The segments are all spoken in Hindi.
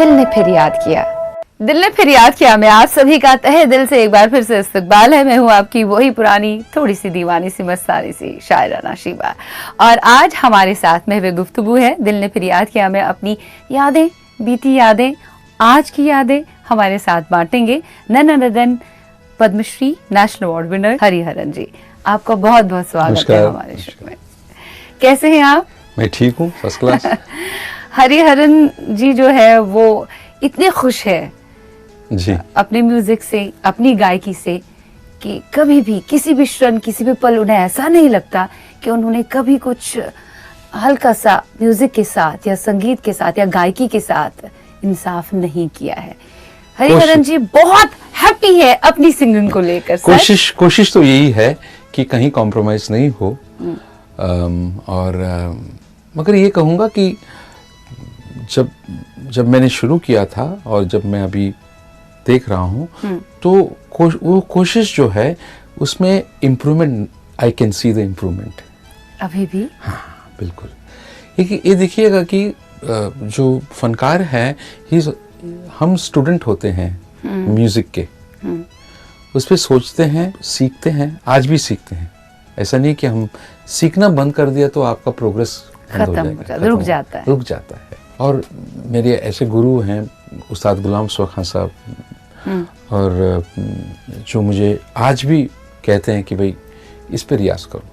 दिल ने फिर याद किया। दिल ने फिर याद किया मैं आप सभी का तहे दिल से एक बार फिर से इस्तकबाल है। मैं हूँ आपकी वही पुरानी थोड़ी सी दीवानी सी मस्तानी सी शायराना शीबा, और आज हमारे साथ में वे गुफ्तगू है। दिल ने फिर याद किया में अपनी यादें, बीती यादें, आज की यादें हमारे साथ बांटेंगे नन Padma Shri national award winner Hariharan ji. आपका बहुत बहुत स्वागत है हमारे शो में। कैसे हैं आप? मैं ठीक हूँ, फर्स्ट क्लास। हरिहरन जी जो है वो इतने खुश है जी अपने म्यूजिक से, अपनी गायकी से, कि कभी भी किसी भी क्षण, किसी भी पल उन्हें ऐसा नहीं लगता कि उन्होंने कभी कुछ हल्का सा म्यूजिक के साथ या संगीत के साथ या गायकी के साथ इंसाफ नहीं किया है। हरिहरन जी बहुत हैप्पी है अपनी सिंगिंग को लेकर। कोशिश तो यही है कि कहीं कॉम्प्रोमाइज नहीं हो। मगर ये कहूँगा कि जब मैंने शुरू किया था और जब मैं अभी देख रहा हूँ तो वो कोशिश जो है उसमें improvement, I can see the improvement अभी भी। हाँ बिल्कुल। ये देखिएगा कि जो फनकार है, हम स्टूडेंट होते हैं म्यूजिक के, उस पर सोचते हैं, सीखते हैं, आज भी सीखते हैं। ऐसा नहीं कि हम सीखना बंद कर दिया तो आपका प्रोग्रेस रुक जाता है। और मेरे ऐसे गुरु हैं उस्ताद गुलाम सुआ खान साहब, और जो मुझे आज भी कहते हैं कि भाई इस पे रियाज करो,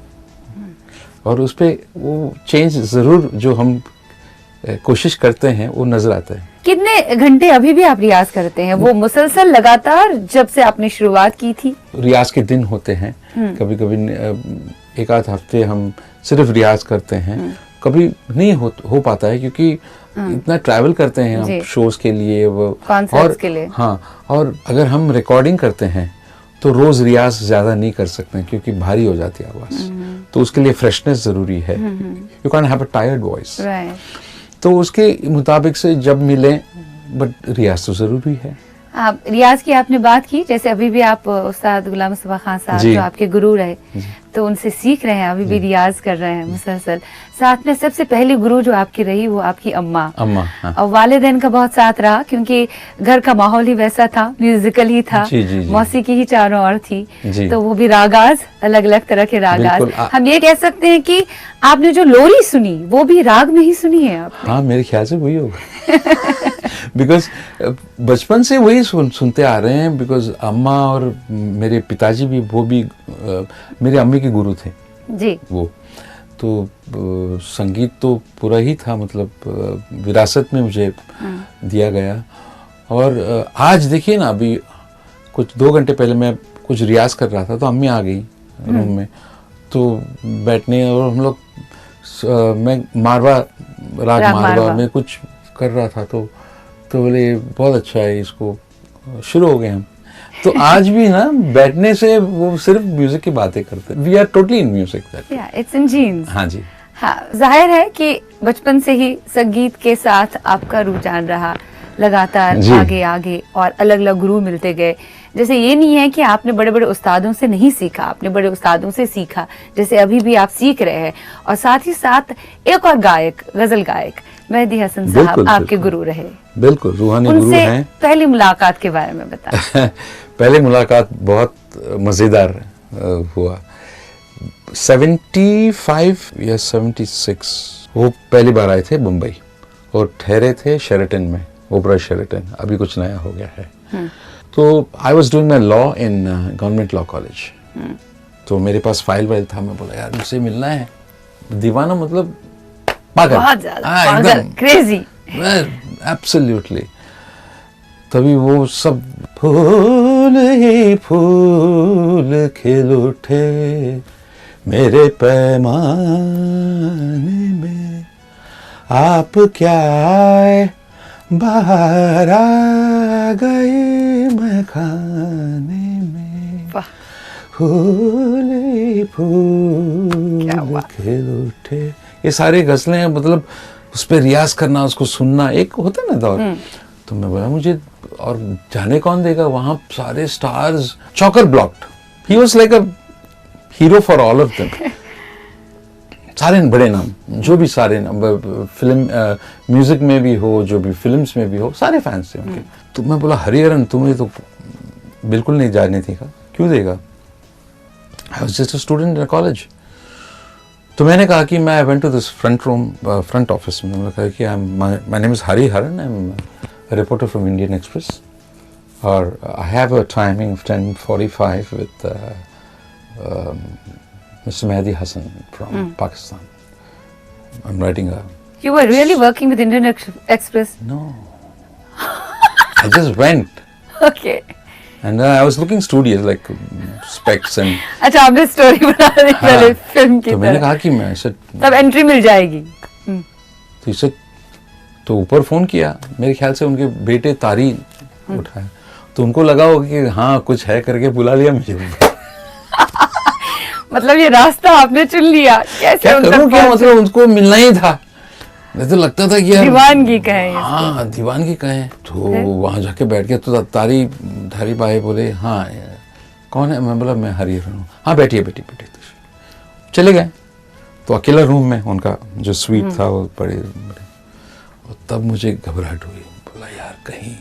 और उस पे वो चेंज ज़रूर जो हम कोशिश करते हैं वो नजर आता है। कितने घंटे अभी भी आप रियाज करते हैं? वो मुसलसल लगातार जब से आपने शुरुआत की थी? रियाज के दिन होते हैं, कभी कभी एक आध हफ्ते हम सिर्फ रियाज करते हैं, कभी नहीं हो पाता है क्योंकि इतना ट्रैवल करते हैं हम शोज के लिए, वो कॉन्सर्ट्स के लिए। हाँ, और अगर हम रिकॉर्डिंग करते हैं तो रोज रियाज ज्यादा नहीं कर सकते हैं क्योंकि भारी हो जाती है आवाज, तो उसके लिए फ्रेशनेस जरूरी है। You can have a tired voice, तो उसके मुताबिक से जब मिले, बट रियाज तो जरूरी है। आप रियाज की आपने बात की, जैसे अभी भी आप उस्ताद गुलाम सुआ खान साहब जो आपके गुरु रहे, तो उनसे सीख रहे हैं, अभी भी रियाज कर रहे हैं मुसलसल। साथ में सबसे पहली गुरु जो आपकी रही वो आपकी अम्मा। हाँ। और वालिदैन का बहुत साथ रहा क्योंकि घर का माहौल ही वैसा था, म्यूजिकल ही था, मौसीकी ही चारों ओर थी, तो वो भी रागाज, अलग अलग तरह के रागाज। हम ये कह सकते हैं कि आपने जो लोरी सुनी वो भी राग में ही सुनी है आपने। हाँ, मेरे ख्याल से वही होगा। बिकॉज बचपन से वही सुनते आ रहे हैं। बिकॉज अम्मा और मेरे पिताजी भी, वो भी मेरे अम्मी के गुरु थे जी। वो तो संगीत तो पूरा ही था, मतलब विरासत में मुझे दिया गया। और आज देखिए ना, अभी कुछ 2 घंटे पहले मैं कुछ रियाज कर रहा था तो अम्मी आ गई रूम में, तो बैठने, और हम लोग मैं राग मारवा में कुछ कर रहा था, तो बोले बहुत अच्छा है, इसको शुरू हो गए हम। तो आज भी ना बैठने से वो सिर्फ म्यूजिक की बातें करते हैं। We are totally in music, that it's in genes. हाँ जी। हाँ, जाहिर है कि बचपन से ही संगीत के साथ आपका रुझान रहा, लगातार आगे और अलग अलग गुरु मिलते गए। जैसे ये नहीं है कि आपने बड़े बड़े उस्तादों से नहीं सीखा, आपने बड़े उस्तादों से सीखा, जैसे अभी भी आप सीख रहे हैं। और साथ ही साथ एक और गायक, गजल गायक मेहदी हसन साहब आपके गुरु रहे। बिल्कुल, रूहानी गुरु हैं। पहली मुलाकात के बारे में बताएं। पहली मुलाकात बहुत मजेदार हुआ। 75 या 76 वो पहली बार आए थे मुंबई, और ठहरे थे शेरेटन में, ओबरा शेरेटन, अभी कुछ नया हो गया है। तो I was doing my law in government law college. तो मेरे पास फाइल था, मैं बोला यार मुझसे मिलना है। दीवाना मतलब पागल, बहुत ज्यादा क्रेजी, एब्सोल्युटली। तभी वो सब फूल ही फूल खिल उठे मेरे पैमाने में, आप क्या आए बाहर आ गए मैं खाने में, फूल ही फूल खिल उठे। ये सारे गजलें, मतलब उस पर रियाज करना, उसको सुनना, एक होता है ना दौर। तो मैं बोला मुझे, और जाने कौन देगा, वहां सारे stars, choker blocked, he was like a hero for all of them. सारे बड़े नाम, जो भी सारे नाम, फिल्म म्यूजिक में भी हो, जो भी फिल्म्स में भी हो, सारे फैंस थे उनके। तो मैं बोला हरिहरन तुम्हें तो बिल्कुल नहीं जाने थी, क्यों देगा? I was just a student in college. तो मैंने कहा कि मैं went to this front office में, मैंने कहा कि my name is Hariharan, I am reporter from Indian Express और I have a timing of 10:45 with Mr. Mehdi Hassan from Pakistan. I'm writing a... You were really working with Indian Express? No. I just went. Okay. And I was looking studious, like specs and... अच्छा, आपने स्टोरी बना दी पहले फिल्म की तो मैंने कहा कि मैं इसे... तब एंट्री मिल जाएगी। तो इसे तो ऊपर फोन किया, मेरे ख्याल से उनके बेटे तारी उठाया, तो उनको लगा होगा कि हाँ कुछ है करके बुला लिया मुझे। मतलब ये रास्ता आपने चुन लिया, कैसे क्या करूं, क्या मतलब उनको मिलना ही था। मुझे तो लगता था कि यार दीवानगी कहें, हाँ दीवानगी कहें। तो वहां जाके बैठ गया, तो धारी भाई बोले हाँ कौन है? मैं बोला मैं हरिहरन हूँ। हाँ बैठिए बैठिए बैठिए। तो चले गए, तो अकेला रूम में उनका जो स्वीट था वो बड़े, और तब मुझे घबराहट हुई। बोला यार कहीं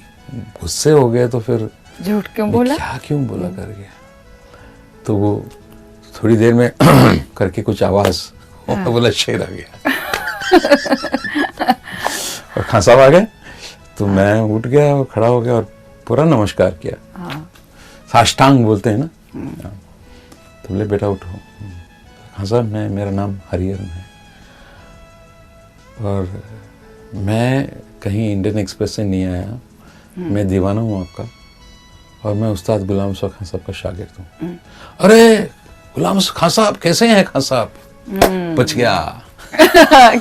गुस्से हो गए तो फिर झूठ क्यों बोला, क्या क्यों बोला कर गया। तो वो थोड़ी देर में करके कुछ आवाज, बोला शेर आ गया। और खान साहब आ गए, तो मैं उठ गया और खड़ा हो गया और पूरा नमस्कार किया। साष्टांग बोलते हैं ना। तो बोले बेटा उठो। खान साहब मेरा नाम हरिहरन है और मैं कहीं इंडियन एक्सप्रेस से नहीं आया, मैं दीवाना हूँ आपका और मैं उस्ताद गुलाम रसूल खान साहब का शागिर्द हूँ। अरे गुलाम खान साहब कैसे हैं खान साहब? बच गया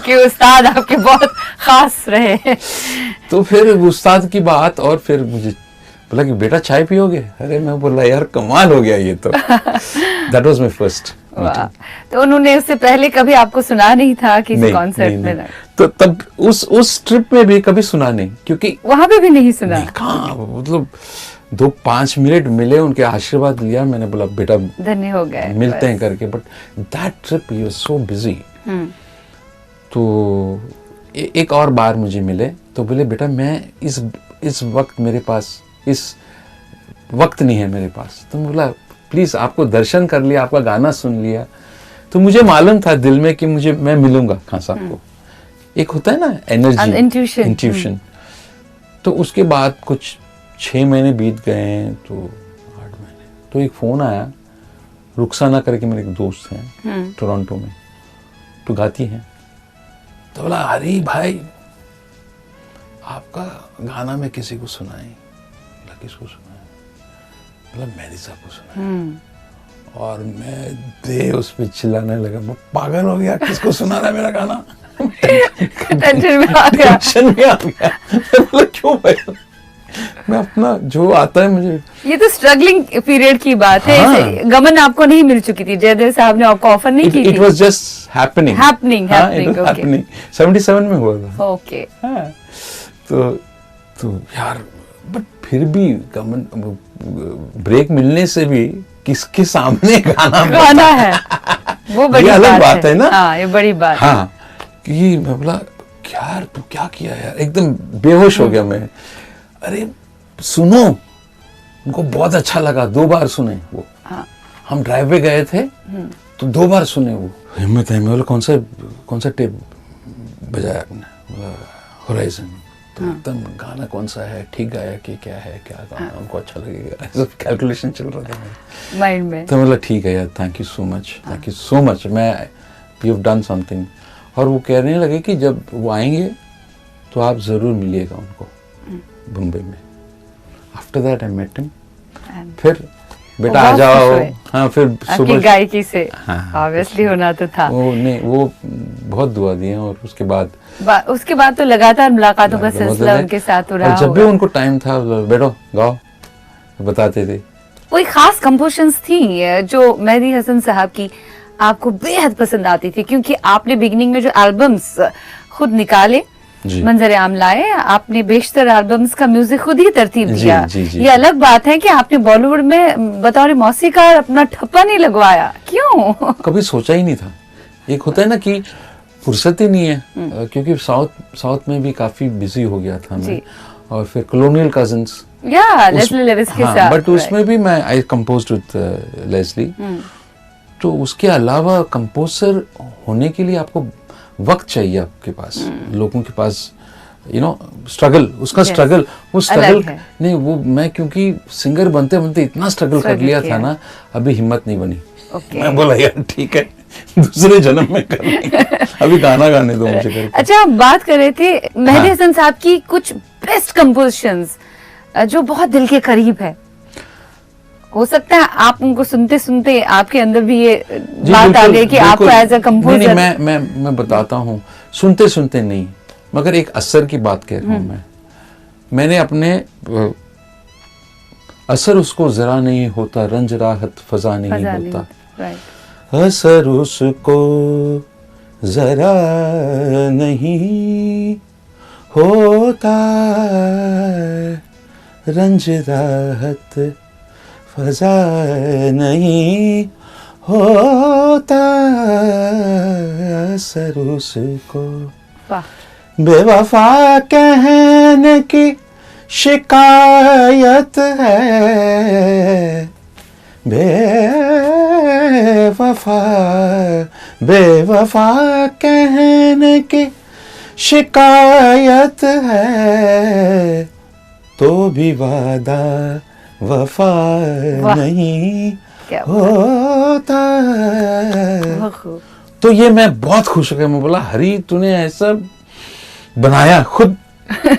कि उस्ताद आपके बहुत खास रहे। तो फिर उस्ताद की बात, और फिर मुझे बोला कि बेटा चाय पियोगे? अरे मैं बोला यार कमाल हो गया ये तो। That was my first meeting. तो उन्होंने उससे पहले कभी आपको सुना नहीं था किसी कॉन्सर्ट में? तो तब उस ट्रिप में भी कभी सुना नहीं, क्योंकि वहां पे भी नहीं सुना। कहाँ, मतलब 2-5 मिनट मिले, उनके आशीर्वाद लिया, मैंने बोला बेटा धन्य हो गए, मिलते हैं करके। But that trip you are so busy. तो एक और बार मुझे मिले, तो बोले बेटा मैं इस वक्त मेरे पास इस वक्त नहीं है मेरे पास। तो बोला प्लीज आपको दर्शन कर लिया, आपका गाना सुन लिया, तो मुझे मालूम था दिल में कि मैं मिलूंगा खान साहब को। एक होता है ना एनर्जी, इंट्यूशन। तो उसके बाद कुछ 6 महीने बीत गए, तो 8 महीने, तो एक फोन आया, रुखसाना करके मेरे एक दोस्त हैं टोरंटो में, तो गाती हैं। तो बोला अरे भाई आपका गाना मैं किसी को सुनाई। बोला किसको सुनाया? बोला मेहदी साहब को सुनाया। और मैं उस पे चिल्लाने लगा, मैं पागल हो गया, किसको सुना रहा है मेरा गाना? टेंशन में आ गया। बोला क्यों भाई, मैं अपना जो आता है मुझे। ये तो स्ट्रगलिंग पीरियड की बात है। हाँ। गमन आपको नहीं मिल चुकी थी, जयदेव साहब ने आपको ऑफर नहीं की थी? It was just happening. 77 में हुआ था। ओके। तो यार बट फिर भी गमन ब्रेक मिलने से भी किसके सामने गाना है वो बड़ी अलग बात है ना। हाँ, ये बड़ी बात। हाँ, कि मैं बोला यार तू क्या किया यार, एकदम बेहोश हो गया मैं। अरे सुनो, उनको बहुत अच्छा लगा, 2 बार सुने वो। हाँ। हम ड्राइव पे गए थे तो 2 बार सुने वो। हिम्मत है, मैं बोला कौन सा टेप बजाया आपने? होराइजन। तो एकदम गाना कौन सा है, ठीक गाया कि क्या है, क्या गाना उनको अच्छा लगेगा, ऐसा कैलकुलेशन चल रहा था मेरे माइंड में। तो मतलब ठीक है यार, थैंक यू सो मच, मैं यू हैव डन समथिंग। और वो कहने लगे कि जब वो आएंगे तो आप जरूर मिलिएगा उनको मुंबई में। After that I met him. फिर बेटा आ जाओ। हाँ, फिर सुबह गायकी से ऑब्वियसली होना तो था। वो बहुत दुआ दिए, और उसके बाद तो लगातार मुलाकातों का सिलसिला उनके साथ हो रहा। जब भी उनको टाइम था, बैठो गाओ, बताते थे। कोई खास कंपोजिशंस थी जो मेहदी हसन साहब की आपको बेहद पसंद आती थी? क्योंकि आपने बिगिनिंग में जो एल्बम्स खुद निकाले, मंजर आम लाए, आपने बेशतर एल्बम्स का म्यूजिक खुद ही तरतीब दिया। ये अलग बात है कि आपने बॉलीवुड में बतौर मौसीकार अपना ठप्पा नहीं लगवाया, क्यों? कभी सोचा ही नहीं था एक होता है ना कि फुर्सत ही नहीं है, क्योंकि साउथ में भी काफी बिजी हो गया था मैं, और फिर कॉलोनियल कजिन्स लेस्ली लेविस के साथ, बट उसमें भी मैं आई कंपोज्ड विद लेस्ली। तो उसके अलावा कंपोजर होने के लिए आपको वक्त चाहिए, आपके पास लोगों के पास स्ट्रगल, उसका स्ट्रगल, वो स्ट्रगल नहीं, वो मैं क्योंकि सिंगर बनते बनते इतना स्ट्रगल कर लिया था ना, अभी हिम्मत नहीं बनी। मैं बोला यार ठीक है, दूसरे जन्म में कर लेंगे, अभी गाना गाने दो मुझे करके। अच्छा, हम बात कर रहे थे मेहदी हसन साहब की कुछ बेस्ट कंपोजिशंस जो बहुत दिल के करीब है। हो सकता है आप उनको सुनते सुनते आपके अंदर भी ये बात आ गई कि आपको एज अ कंपोजर। मैं बताता हूँ, सुनते सुनते नहीं, मगर एक असर की बात कह रहा हूँ। मैंने अपने असर उसको जरा नहीं होता, रंज राहत फजा नहीं होता, असर उसको जरा नहीं होता, रंज राहत फजा नहीं होता, असर उसको बेवफा कहने की शिकायत है, बेवफा कहने की शिकायत है, तो भी वादा वफा नहीं होता। तो ये मैं बहुत खुश हो गया। मैं बोला हरी तूने ऐसा बनाया, खुद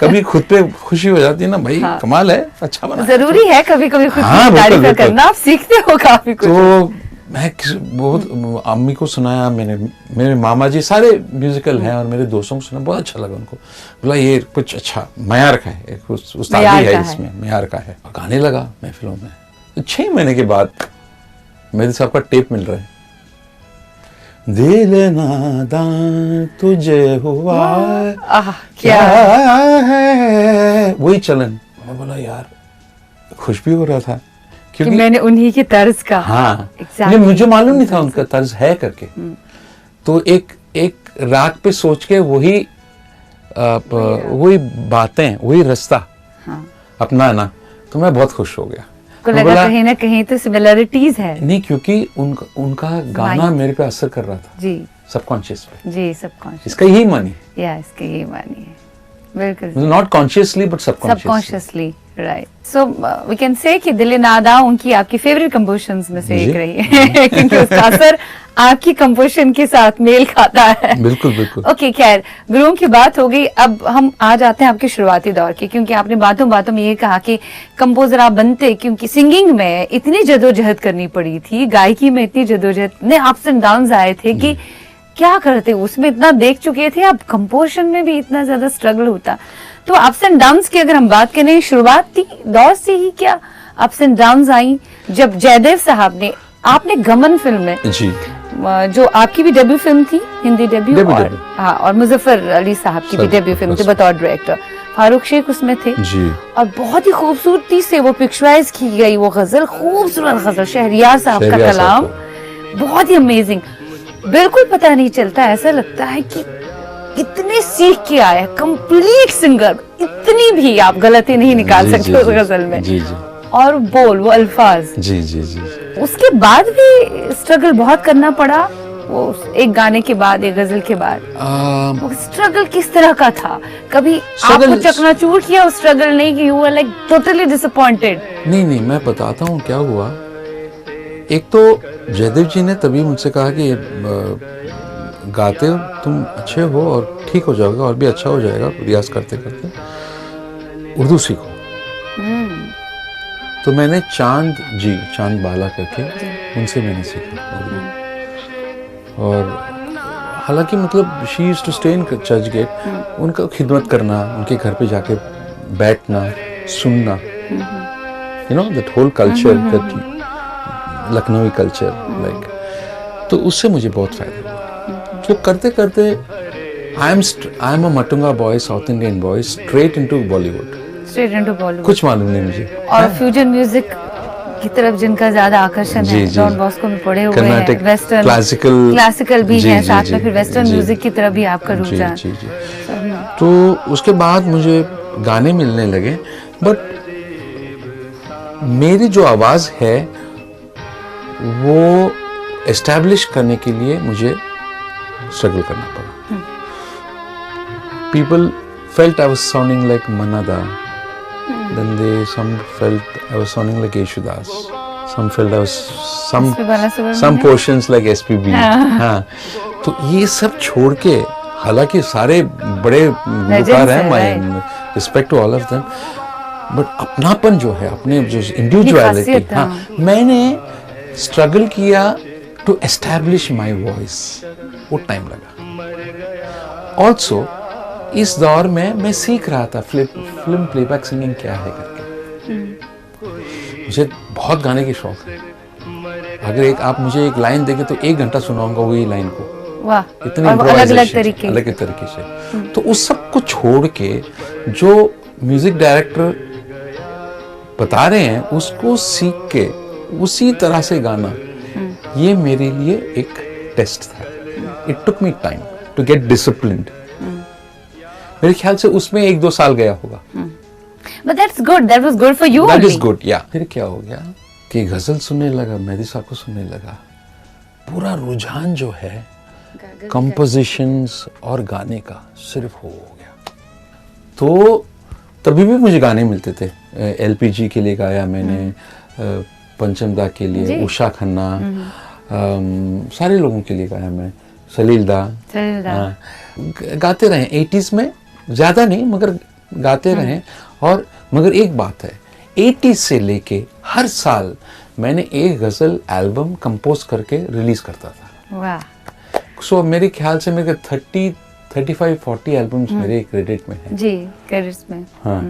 कभी खुद पे खुशी हो जाती है ना भाई। हाँ। कमाल है, अच्छा बना। जरूरी है कभी कभी खुद की तारीफ करना, आप सीखते हो काफी कुछ। तो मैं बहुत अम्मी को सुनाया, मेरे मामा जी सारे म्यूजिकल हैं और मेरे दोस्तों को सुना, बहुत अच्छा लगा उनको। बोला ये कुछ अच्छा मयार का है, उस्तादी है इसमें, मयार का है। और गाने लगा महफिलों में। तो 6 महीने के बाद मेरे साहब का टेप मिल रहा है, दिल नादान तुझे हुआ क्या है, वही चलन। मैं बोला यार खुश भी हो रहा था कि मैंने उन्हीं की तर्ज का। हाँ exactly. मुझे मालूम नहीं था उनका तर्ज है करके। तो एक राग पे सोच के वही बातें, वही रास्ता अपनाना, तो मैं बहुत खुश हो गया। को लगा कहीं ना कहीं तो सिमिलरिटीज है। नहीं, क्योंकि उनका गाना मेरे पे असर कर रहा था जी, सबकॉन्शियस पे जी, सबकॉन्शियस। इसका यही मानी इसका यही मानी है बिल्कुल, not consciously but subconsciously, right. So we can say कि दिल नादा उनकी आपकी फेवरेट कंपोजिशंस में से एक रही है क्योंकि उसका असर आपकी कंपोजिशन के साथ मेल खाता है। बिल्कुल बिल्कुल। ओके, खैर गुरुओं की बात हो गई, अब हम आ जाते हैं आपके शुरुआती दौर के, क्योंकि आपने बातों बातों में ये कहा कि कंपोजर आप बनते क्योंकि सिंगिंग में इतनी जदोजहद करनी पड़ी थी, गायकी में इतनी जदोजहद, ने अप्स एंड डाउन्स आए थे कि क्या करते, उसमें इतना देख चुके थे, अब कंपोजिशन में भी इतना ज्यादा स्ट्रगल होता। तो अप्स एंड डाउन्स की अगर हम बात करें, शुरुआती दौर से ही क्या अप्स एंड डाउन्स आई? जब जयदेव साहब ने, आपने गमन फिल्म में जी, जो आपकी भी डेब्यू फिल्म थी, हिंदी डेब्यू, और मुजफ्फर अली साहब की भी डेब्यू फिल्म थी बतौर डायरेक्टर, फारूक शेख उसमें थे जी, और बहुत ही खूबसूरती से वो पिक्चराइज की गई वो गजल, खूबसूरत गजल, शहरियार साहब का कलाम, बहुत ही अमेजिंग। बिल्कुल पता नहीं चलता, ऐसा लगता है कि कितने सीख के आए, कंप्लीट सिंगर, इतनी भी आप गलती नहीं निकाल सकते उस गजल में जी जी। और बोल, वो अल्फाज जी जी जी। उसके बाद भी स्ट्रगल बहुत करना पड़ा, वो एक गाने के बाद, एक गजल के बाद। वो स्ट्रगल किस तरह का था? कभी आपको चकनाचूर किया उस स्ट्रगल ने कि you were like totally disappointed? नहीं, मैं बताता हूँ क्या हुआ। एक तो जयदेव जी ने तभी मुझसे कहा कि गाते हो तुम अच्छे हो और ठीक हो जाओगे और भी अच्छा हो जाएगा रियाज करते करते, उर्दू सीखो। तो मैंने चांद बाला करके उनसे मैंने सीखा उर्दू। और हालांकि मतलब she used to stay in Churchgate, उनका खिदमत करना, उनके घर पे जाके बैठना, सुनना, you know that whole culture, that Lakhnavi culture like, तो उससे मुझे बहुत फायदा हुआ। तो करते करते I am a Matunga boy, south Indian boy, straight into Bollywood, कुछ मालूम नहीं मुझे। और फ्यूजन म्यूजिक की तरफ जिनका ज्यादा आकर्षण जी, है, जी। डॉन बॉस्को में पढ़े हुए हैं, कर्नाटक, वेस्टर्न, क्लासिकल भी जी, है, जी, साथ जी, में फिर वेस्टर्न जी। म्यूजिक की तरफ भी आपका जी, रुझान। जी, जी। तो उसके बाद मुझे गाने मिलने लगे, बट मेरी जो आवाज़ है वो एस्टैब्लिश करने के लिए मुझे स्ट्रगल करना पड़ा। People felt I was sounding like Manada. Then some felt I was sounding like Yeshudas. Some felt I was SP Balasubrahmanyam. some portions like SPB. हाँ, तो ये सब छोड़ के, हालांकि सारे बड़े गुलकार हैं, my respect to all of them, but अपनापन जो है, अपने जो इंडिविजुअलिटी, खासियत, हाँ, मैंने स्ट्रगल किया टू एस्टैब्लिश माई वॉइस। वो टाइम लगा। ऑल्सो इस दौर में मैं सीख रहा था फिल्म प्लेबैक सिंगिंग क्या है करके। मुझे बहुत गाने की शौक है। अगर आप मुझे एक लाइन देंगे तो 1 घंटा सुनाऊंगा वही लाइन को। वाह, इतनी अलग-अलग तरीके अलग तरीके से। तो उस सब को छोड़ के जो म्यूजिक डायरेक्टर बता रहे हैं उसको सीख के उसी तरह से गाना, ये मेरे लिए एक टेस्ट था। It took me time to get disciplined. मेरे ख्याल से उसमें 1-2 साल गया होगा। But that's good. That was good for you That only. is good, yeah. फिर क्या हो गया कि गजल सुनने लगा, मेहदी साहब को सुनने लगा। पूरा रुझान जो है कंपोजिशंस और गाने का सिर्फ हो गया। तो तभी भी मुझे गाने मिलते थे। LPG के लिए गाया मैंने, पंचम दा के लिए, उषा खन्ना, सारे लोगों के लिए गाया मैं, सलील दा। गाते रहे 80s में, ज़्यादा नहीं मगर गाते रहे। और मगर एक बात है, 80s से लेके हर साल मैंने एक गज़ल एल्बम कंपोज करके रिलीज करता था। वाह। सो मेरे ख्याल से मेरे 35-40 एल्बम्स मेरे क्रेडिट में है। जी, क्रेडिट्स में। हाँ।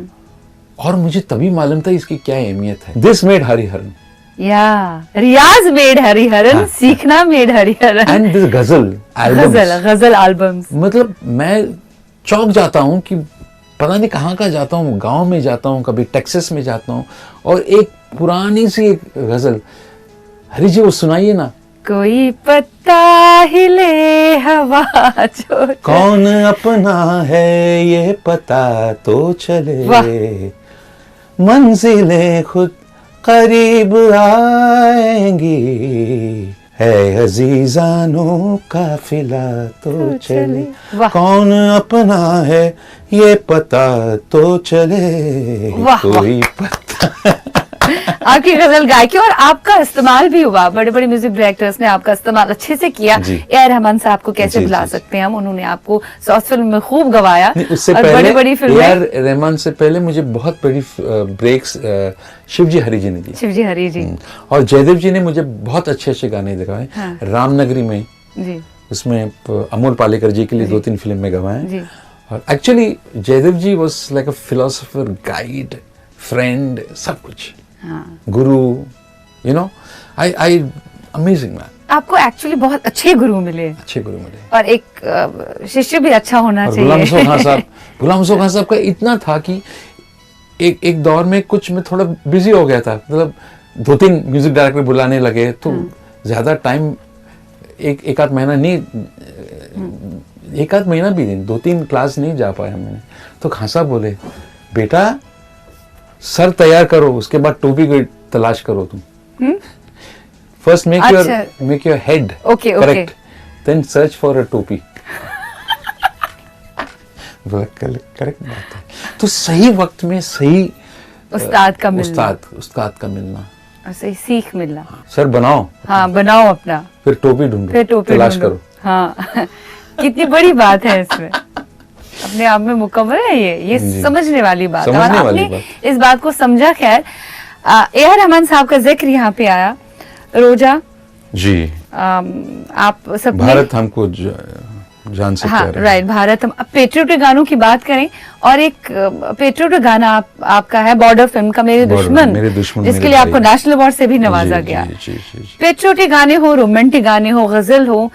और मुझे तभी मालूम था इसकी क्या अहमियत है। This made Hariharan. या रियाज मेड हरिहरन, सीखना मेड हरिहरन। एंड दिस गजल एल्बम्स। मतलब मैं चौंक जाता हूँ कि पता नहीं कहाँ जाता हूँ, गांव में जाता हूँ, कभी टेक्सास में जाता हूँ, और एक पुरानी सी एक गजल, हरी जी वो सुनाइए ना। कोई पत्ता हिले हवा जो, कौन अपना है ये पता तो चले, मंजिलें खुद करीब आएंगी, है अजीजानो काफिला तो चले, कौन अपना है ये पता तो चले, कोई पता। आपकी गजल गायकी और आपका इस्तेमाल भी हुआ, बड़े बड़े म्यूजिक डायरेक्टर्स ने आपका इस्तेमाल अच्छे से किया। ए आर रहमान साहब को कैसे भुला सकते हैं हम, उन्होंने आपको साउथ फिल्म में खूब गवाया। उससे और पहले बड़ी बड़ी फिल्में, ए आर रहमान से पहले मुझे बहुत बड़ी ब्रेक्स शिवजी हरी जी ने दी। शिवजी हरी जी और जयदेव जी ने मुझे बहुत अच्छे अच्छे गाने दिखाए। रामनगरी में जी, उसमें अमोल पालेकर जी के लिए 2-3 फिल्म में गवाए। और actually Jaidev ji was like a philosopher, guide, friend, सब कुछ, guru, you know, I amazing man. आपको एक्चुअली बहुत अच्छे गुरु मिले, और एक शिष्य भी अच्छा होना चाहिए। गुलाम हसन खान साहब का इतना था कि एक दौर में कुछ में थोड़ा बिजी हो गया था, मतलब 2-3 म्यूजिक डायरेक्टर बुलाने लगे, तो ज्यादा टाइम एक आध महीना नहीं, एक आध महीना भी नहीं, 2-3 क्लास नहीं जा पाया मैंने। तो खान साहब बोले, बेटा सर तैयार करो, उसके बाद टोपी को तलाश करो तुम। First make your head correct, then search for a topi. Correct बात है। तो सही वक्त में सही उस्ताद का मिलना, और सही सीख मिलना। सर बनाओ, हाँ बनाओ अपना, फिर टोपी ढूंढो, तलाश करो। हाँ कितनी बड़ी बात है इसमें, अपने आप में मुकम्मल है ये समझने वाली बात है। और आपने इस बात को समझा। खैर, ए आर रहमान साहब का जिक्र यहाँ पे आया, रोजा जी, आप सब भारत हमको जान से प्यारा है। राइट, भारत। हम पेट्रियोटिक गानों की बात करें, और एक पेट्रियोटिक गाना आपका है बॉर्डर फिल्म का, मेरे दुश्मन, जिसके लिए आपको नेशनल अवार्ड से भी नवाजा गया। पेट्रियोटिक गाने हो, रोमांटिक गाने हो, गजल हो,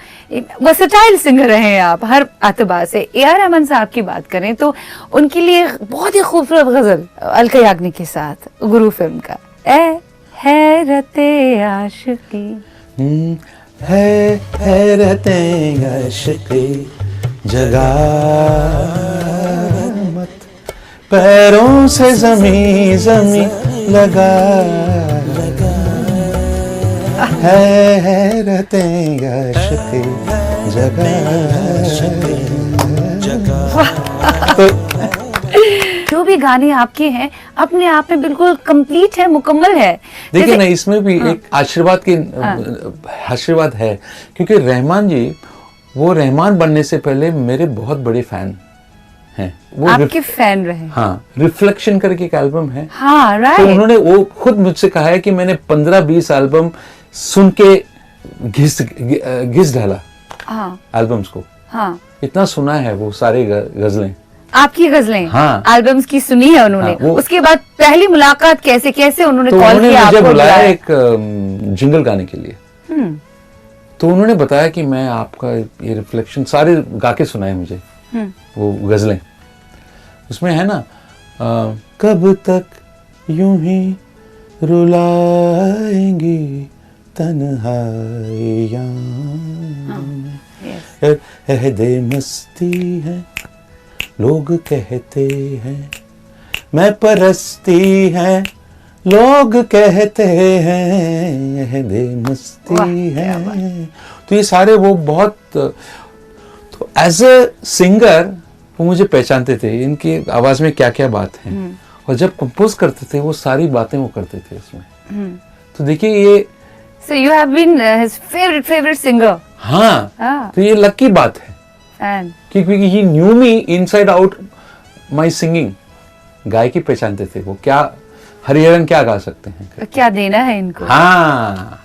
वर्सेटाइल सिंगर रहे आप हर एतबार से। ए आर रहमान साहब की बात करें तो उनके लिए बहुत ही खूबसूरत गजल अलका याग्निक के साथ गुरु फिल्म का, ए हैरते आशिकी। है हैरते आशिकी जगा मत, पैरों से जमी जमी लगा है हैरते आशिकी जगा। जो भी गाने आपके हैं अपने आप में बिल्कुल कंप्लीट है, मुकम्मल है। देखिए ना, इसमें भी एक आशीर्वाद है, क्योंकि रहमान जी, वो रहमान बनने से पहले मेरे बहुत बड़े फैन हैं। वो आपके फैन रहे? हाँ, रिफ्लेक्शन करके एक एल्बम है। हाँ, राइट। तो उन्होंने वो खुद मुझसे कहा है कि मैंने 15-20 एल्बम सुन के घिस डाला एल्बम्स को। हाँ, इतना सुना है वो सारे गजलें, आपकी गजलें। हाँ, एल्बम्स की सुनी है उन्होंने। हाँ, उसके बाद पहली मुलाकात कैसे उन्होंने तो कॉल किया मुझे आपको? बुलाया एक जिंगल गाने के लिए। तो उन्होंने बताया कि मैं आपका ये रिफ्लेक्शन सारे गा के सुनाए मुझे वो गजलें। उसमें है ना, कब तक यूं ही रुलाएंगी तन्हाइयां, अहदे मस्ती है लोग कहते हैं, मैं परस्ती है लोग कहते हैं, अहदे मस्ती है। तो ये सारे वो बहुत, तो एज अ सिंगर वो मुझे पहचानते थे, इनकी आवाज में क्या क्या बात है। और जब कंपोज करते थे वो सारी बातें वो करते थे उसमें। तो देखिए ये, So you have been his favorite singer. हाँ, तो ये लकी बात है। Fan. क्योंकि he knew me inside out my singing. गायकी पहचानते थे वो, क्या हरिहरन क्या गा सकते हैं, क्या देना है इनको। हाँ,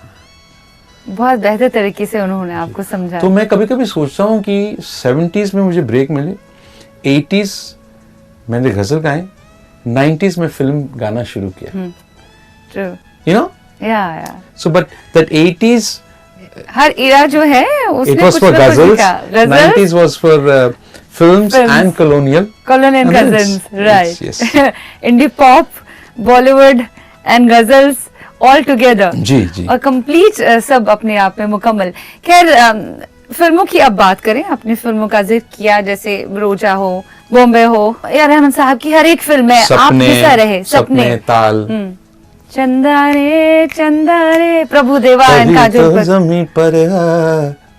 बहुत बेहतर तरीके से उन्होंने आपको समझाया। तो मैं कभी कभी सोचता हूँ कि 70s में मुझे ब्रेक मिले, 80s मैंने गजल गाए, 90s में फिल्म गाना शुरू किया। True. You know? Yeah. So but that 80s, हर इरा जो है उसमें it was for ghazals, 90s was for films and colonial ghazals, right? Yes. Indie pop, Bollywood and ghazals all together. जी। और complete सब अपने आप में मुकम्मल। खैर, फिल्मों की अब बात करें, अपनी फिल्मों का जिक्र किया, जैसे रोजा हो, बॉम्बे हो, या रहमान साहब की हर एक फिल्म में आप हिस्सा रहे। सपने ताल, चंदा रे, प्रभु देवा, इनका जो तो जमीन पर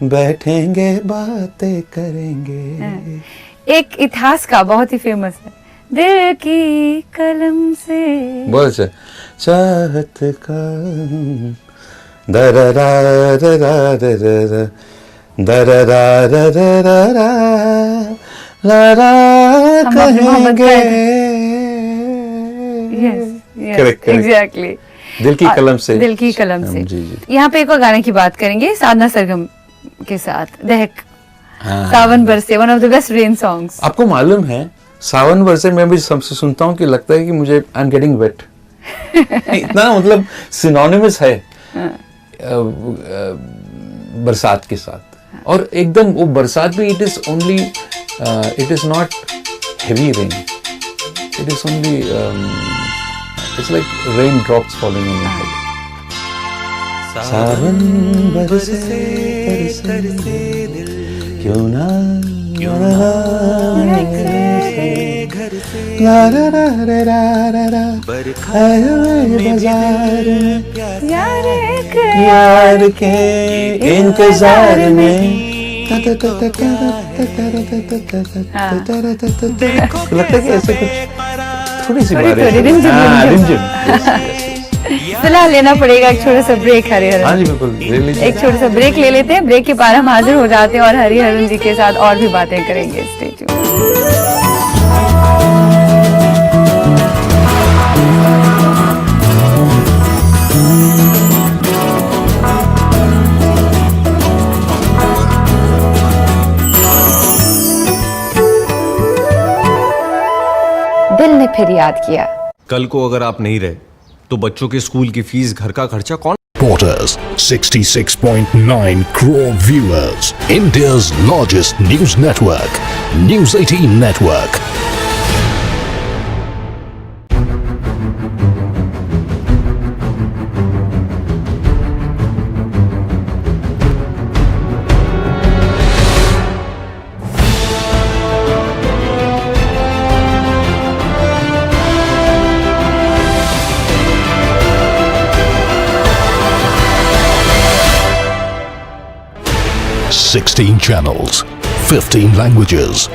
बैठेंगे बातें करेंगे। एक इतिहास का बहुत ही फेमस है, दिल की कलम से, बहुत अच्छा, चाहत का दररा कहेंगे। Correct. Exactly. दिल की कलम से, दिल की कलम से। जी। यहाँ पे एक और गाने की बात करेंगे, साधना सरगम के साथ, दहक, सावन बरसे, one of the best rain songs. आपको मालूम है, सावन बरसे मैं भी सबसे सुनता हूँ कि लगता है कि मुझे आई एम गेटिंग वेट। इतना मतलब सिनोनिमस है बरसात के साथ। और एकदम वो बरसात भी, it is only, it is not heavy rain, it is only, it's like rain drops falling on your head. सावन बरसे तरसे दिल, क्यों ना घर से, ला रा रा रा रा रा, बाजार यार के इंतजार में, लगता है कि ऐसे कुछ थोड़ी सी रिमझिम। फिलहाल लेना पड़ेगा एक छोटा सा ब्रेक हरिहरन। हाँ जी, बिल्कुल, एक छोटा सा ब्रेक ले लेते हैं। ब्रेक के बाद हम हाजिर हो जाते हैं और हरिहरन जी के साथ और भी बातें करेंगे। Stay tuned. दिल ने फिर याद किया, कल को अगर आप नहीं रहे तो बच्चों के स्कूल की फीस, घर का खर्चा कौन? Reporters, 66.9 crore viewers, India's largest news network, News 18 Network. 16 channels, 15 languages,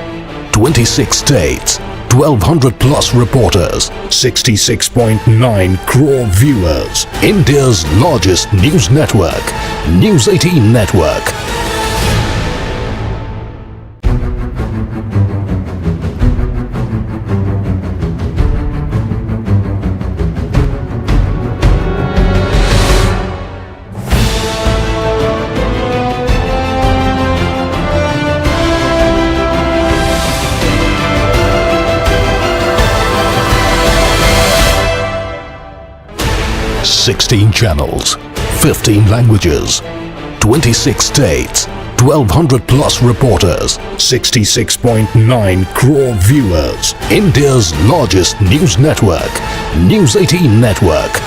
26 states, 1200 plus reporters, 66.9 crore viewers. India's largest news network, News 18 Network. Sixteen channels, 15 languages, 26 states, 1200 plus reporters, 66.9 crore viewers. India's largest news network, News 18 Network.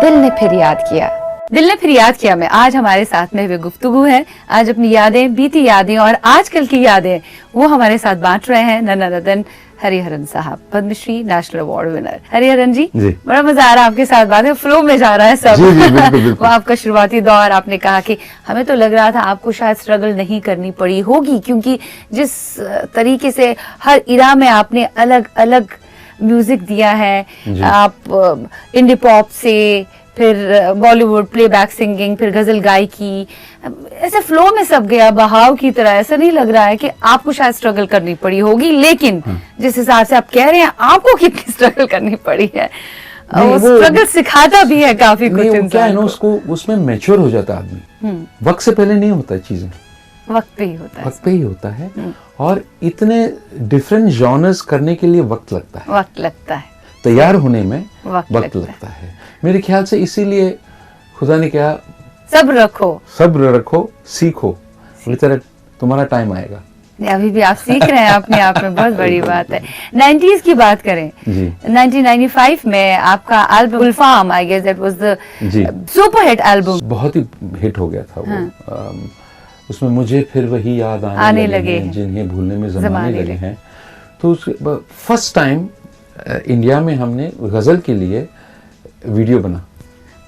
दिल ने फिर याद किया, दिल ने फिर याद किया में आज हमारे साथ में वे गुफ्तगू है। आज अपनी यादें, बीती यादें और आजकल की यादें वो हमारे साथ बांट रहे हैं नन्नारतन हरिहरन साहब, Padmashri national award winner. Hariharan ji, बड़ा मजा आ रहा है आपके साथ बात है, फ्लो में जा रहा है सब। जी, बिल्कुल, बिल्कुल। वो आपका शुरुआती दौर, आपने कहा कि हमें तो लग रहा था आपको शायद स्ट्रगल नहीं करनी पड़ी होगी, क्योंकि जिस तरीके से हर इरा में आपने अलग अलग म्यूजिक दिया है, आप इंडी पॉप से फिर बॉलीवुड प्लेबैक सिंगिंग, फिर गजल गायकी, ऐसे फ्लो में सब गया बहाव की तरह। ऐसा नहीं लग रहा है कि आपको शायद स्ट्रगल करनी पड़ी होगी, लेकिन जिस हिसाब से आप कह रहे हैं आपको कितनी स्ट्रगल करनी पड़ी है, वो स्ट्रगल सिखाता भी है काफी कुछ। क्या है ना, उसको उसमें मैच्योर हो जाता है आदमी, वक्त से पहले नहीं होता चीजें, वक्त पे ही होता है, वक्त पे ही होता है। और इतने डिफरेंट जॉनर्स करने के लिए वक्त लगता है, वक्त लगता है, तैयार होने में वक्त लगता है। मेरे ख्याल से इसीलिए खुदा ने कहा सब्र रखो, सीखो, इस तरह तुम्हारा टाइम आएगा। अभी भी आप सीख रहे हैं अपने आप में, बहुत बड़ी बात है। 90s की बात करें, 1995 में आपका album Gulfam, I guess that was the super hit album, बहुत ही हिट हो गया था वो। उसमें मुझे फिर वही याद आने लगे हैं, जिन्हें भूलने में ज़माने लगे हैं। तो फर्स्ट टाइम इंडिया में हमने गजल के लिए वीडियो बना,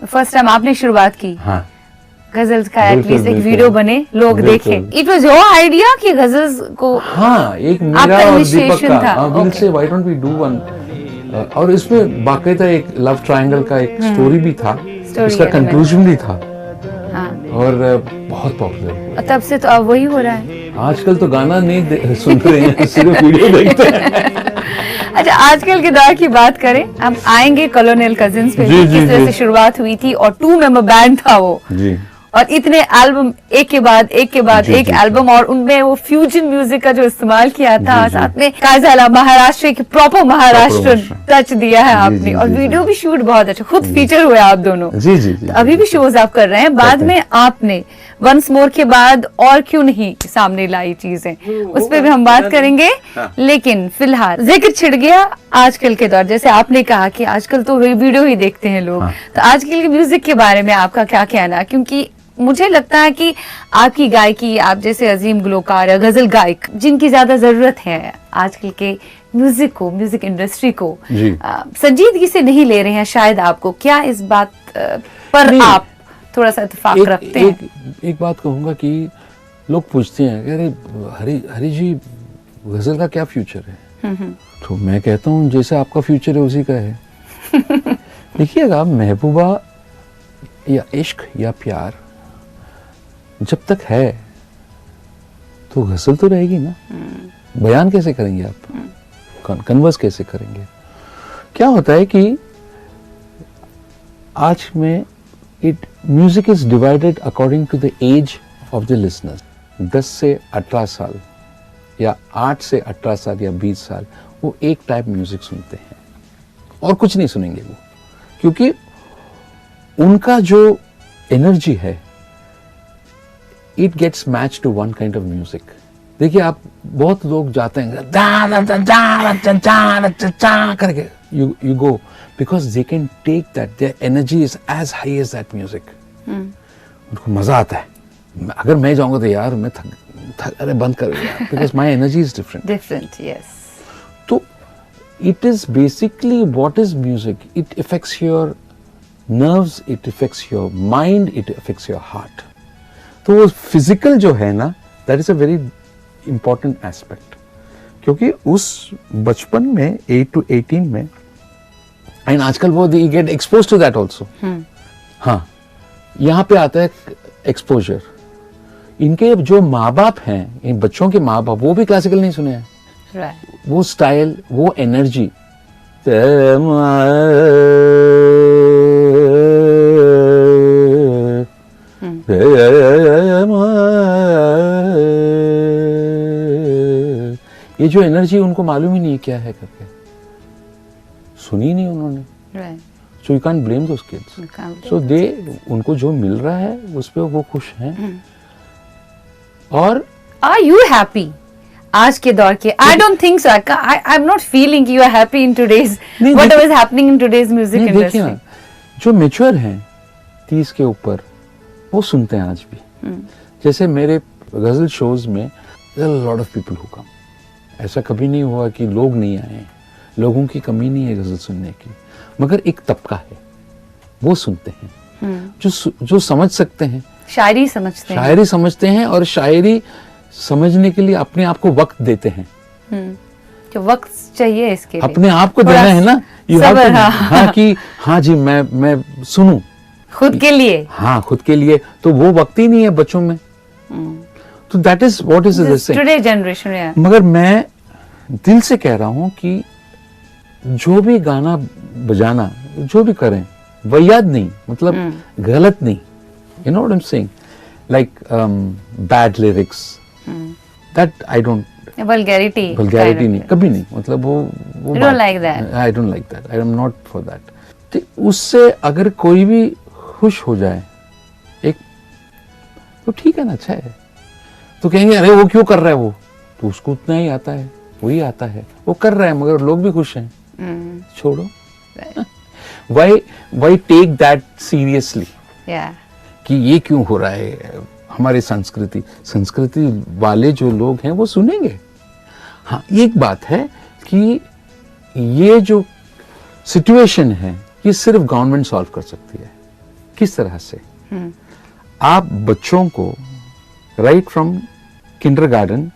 फर्स्ट टाइम आपने शुरुआत की। हाँ, गजल्स का एटलीस्ट एक वीडियो बने, लोग देखें। इट वाज योर आइडिया कि गजल्स को, हाँ, एक मेरा और दीपक का, will say why don't we do one. और इसमें बाकायदा एक लव ट्रायंगल का एक स्टोरी भी था, उसका कंक्लूजन भी था। और बहुत पॉपुलर, तब से तो अब वही हो रहा है। आजकल तो गाना नहीं सुन रहे हैं, सिर्फ वीडियो देखते हैं। अच्छा, आजकल के दौर की बात करें, हम आएंगे कॉलोनियल कजिन्स पे, किस तरह से शुरुआत हुई थी, और 2 मेंबर बैंड था वो जी, और इतने एल्बम एक के बाद एक एल्बम, और उनमें वो फ्यूजन म्यूजिक का जो इस्तेमाल किया था, साथ में कायजाला महाराष्ट्र की प्रॉपर महाराष्ट्र टच दिया है आपने, और वीडियो भी शूट बहुत अच्छा, खुद फीचर हुए आप दोनों। जी जी, अभी भी शोज आप कर रहे हैं। बाद में आपने वंस मोर के बाद और क्यों नहीं सामने लाई चीजें, उस पर भी हम बात करेंगे। लेकिन फिलहाल जिक्र छिड़ गया आजकल के दौर, जैसे आपने कहा कि आजकल तो वीडियो ही देखते हैं लोग, तो आजकल के म्यूजिक के बारे में आपका क्या कहना? क्योंकि मुझे लगता है कि आपकी गायकी, आप जैसे अजीम गुलकार या गजल गायक जिनकी ज्यादा जरूरत है आजकल के म्यूजिक को, म्यूजिक इंडस्ट्री को संजीदगी से नहीं ले रहे हैं शायद। आपको क्या इस बात पर आप थोड़ा सा इत्तेफाक रखते हैं? एक बात कहूंगा कि लोग पूछते हैं, अरे हरी जी गजल का क्या फ्यूचर है? तो मैं कहता हूँ जैसे आपका फ्यूचर है उसी का है। देखिएगा, महबूबा या इश्क या प्यार जब तक है तो गजल तो रहेगी ना। बयान कैसे करेंगे आप, कन्वर्स कैसे करेंगे? क्या होता है कि आज में music is divided according to the age of the listeners. 10 से 18 साल या 8 से 18 साल या 20 साल वो एक टाइप म्यूजिक सुनते हैं और कुछ नहीं सुनेंगे वो, क्योंकि उनका जो एनर्जी है it gets match to one kind of music. देखिए, आप बहुत लोग जाते हैं करके, you go because they can take that, their energy is as high as that music. उनको मजा आता है। अगर मैं जाऊंगा तो यार मैं थक अरे बंद कर यार, because my energy is different. Yes. तो it is basically what is music, it affects your nerves, it affects your mind, it affects your heart. तो वो फिजिकल जो है ना, that is a very important aspect, क्योंकि उस बचपन में 8 to 18 में, एंड आजकल वो they get expose to that also. हाँ, यहाँ पे आता है एक्सपोजर। इनके जो माँ बाप हैं, इन बच्चों के माँ बाप, वो भी क्लासिकल नहीं सुने हैं। राइट। वो स्टाइल, वो एनर्जी, ये जो एनर्जी उनको मालूम ही नहीं क्या है करके, सुनी नहीं उन्होंने। Right. So you can blame those kids. So they, उनको जो मिल रहा है उस पे वो खुश हैं। और आर यू हैप्पी आज के दौर के? I don't think so. I am not feeling you are happy in today's whatever is happening in today's music देखिए इंडस्ट्री। ना, जो मैच्योर हैं 30 के ऊपर, वो सुनते हैं आज भी। जैसे मेरे गजल शोज में lot of people who come, ऐसा कभी नहीं हुआ कि लोग नहीं आए। लोगों की कमी नहीं है गजल सुनने की, मगर एक तबका है वो सुनते हैं जो समझ सकते हैं, शायरी समझते हैं, शायरी समझते हैं, और शायरी समझने के लिए अपने आप को वक्त देते हैं। जो वक्त चाहिए इसके लिए, अपने आप को देना है ना, you have सब्र, to- हाँ। हाँ कि हाँ जी मैं सुनूं खुद के लिए। हाँ, खुद के लिए। तो वो वक्त ही नहीं है बच्चों में। तो that is what is today generation. मगर मैं दिल से कह रहा हूं कि जो भी गाना बजाना जो भी करें, वैयाद नहीं, मतलब गलत नहीं। You know what I am saying, like bad lyrics, that I don't, vulgarity नहीं, कभी नहीं। मतलब वो You don't like that? I don't like that, I am not for that. तो उससे अगर कोई भी खुश हो जाए एक, तो ठीक है ना, अच्छा है। तो कहेंगे अरे वो क्यों कर रहा है, वो तो उसको उतना ही आता है, वही आता है, वो कर रहा है, मगर लोग भी खुश हैं। छोड़ो। why take that seriously? कि ये क्यों हो रहा है। हमारे संस्कृति वाले जो लोग हैं वो सुनेंगे। हाँ, एक बात है कि ये जो सिचुएशन है ये सिर्फ गवर्नमेंट सॉल्व कर सकती है। किस तरह से? आप बच्चों को right from kindergarten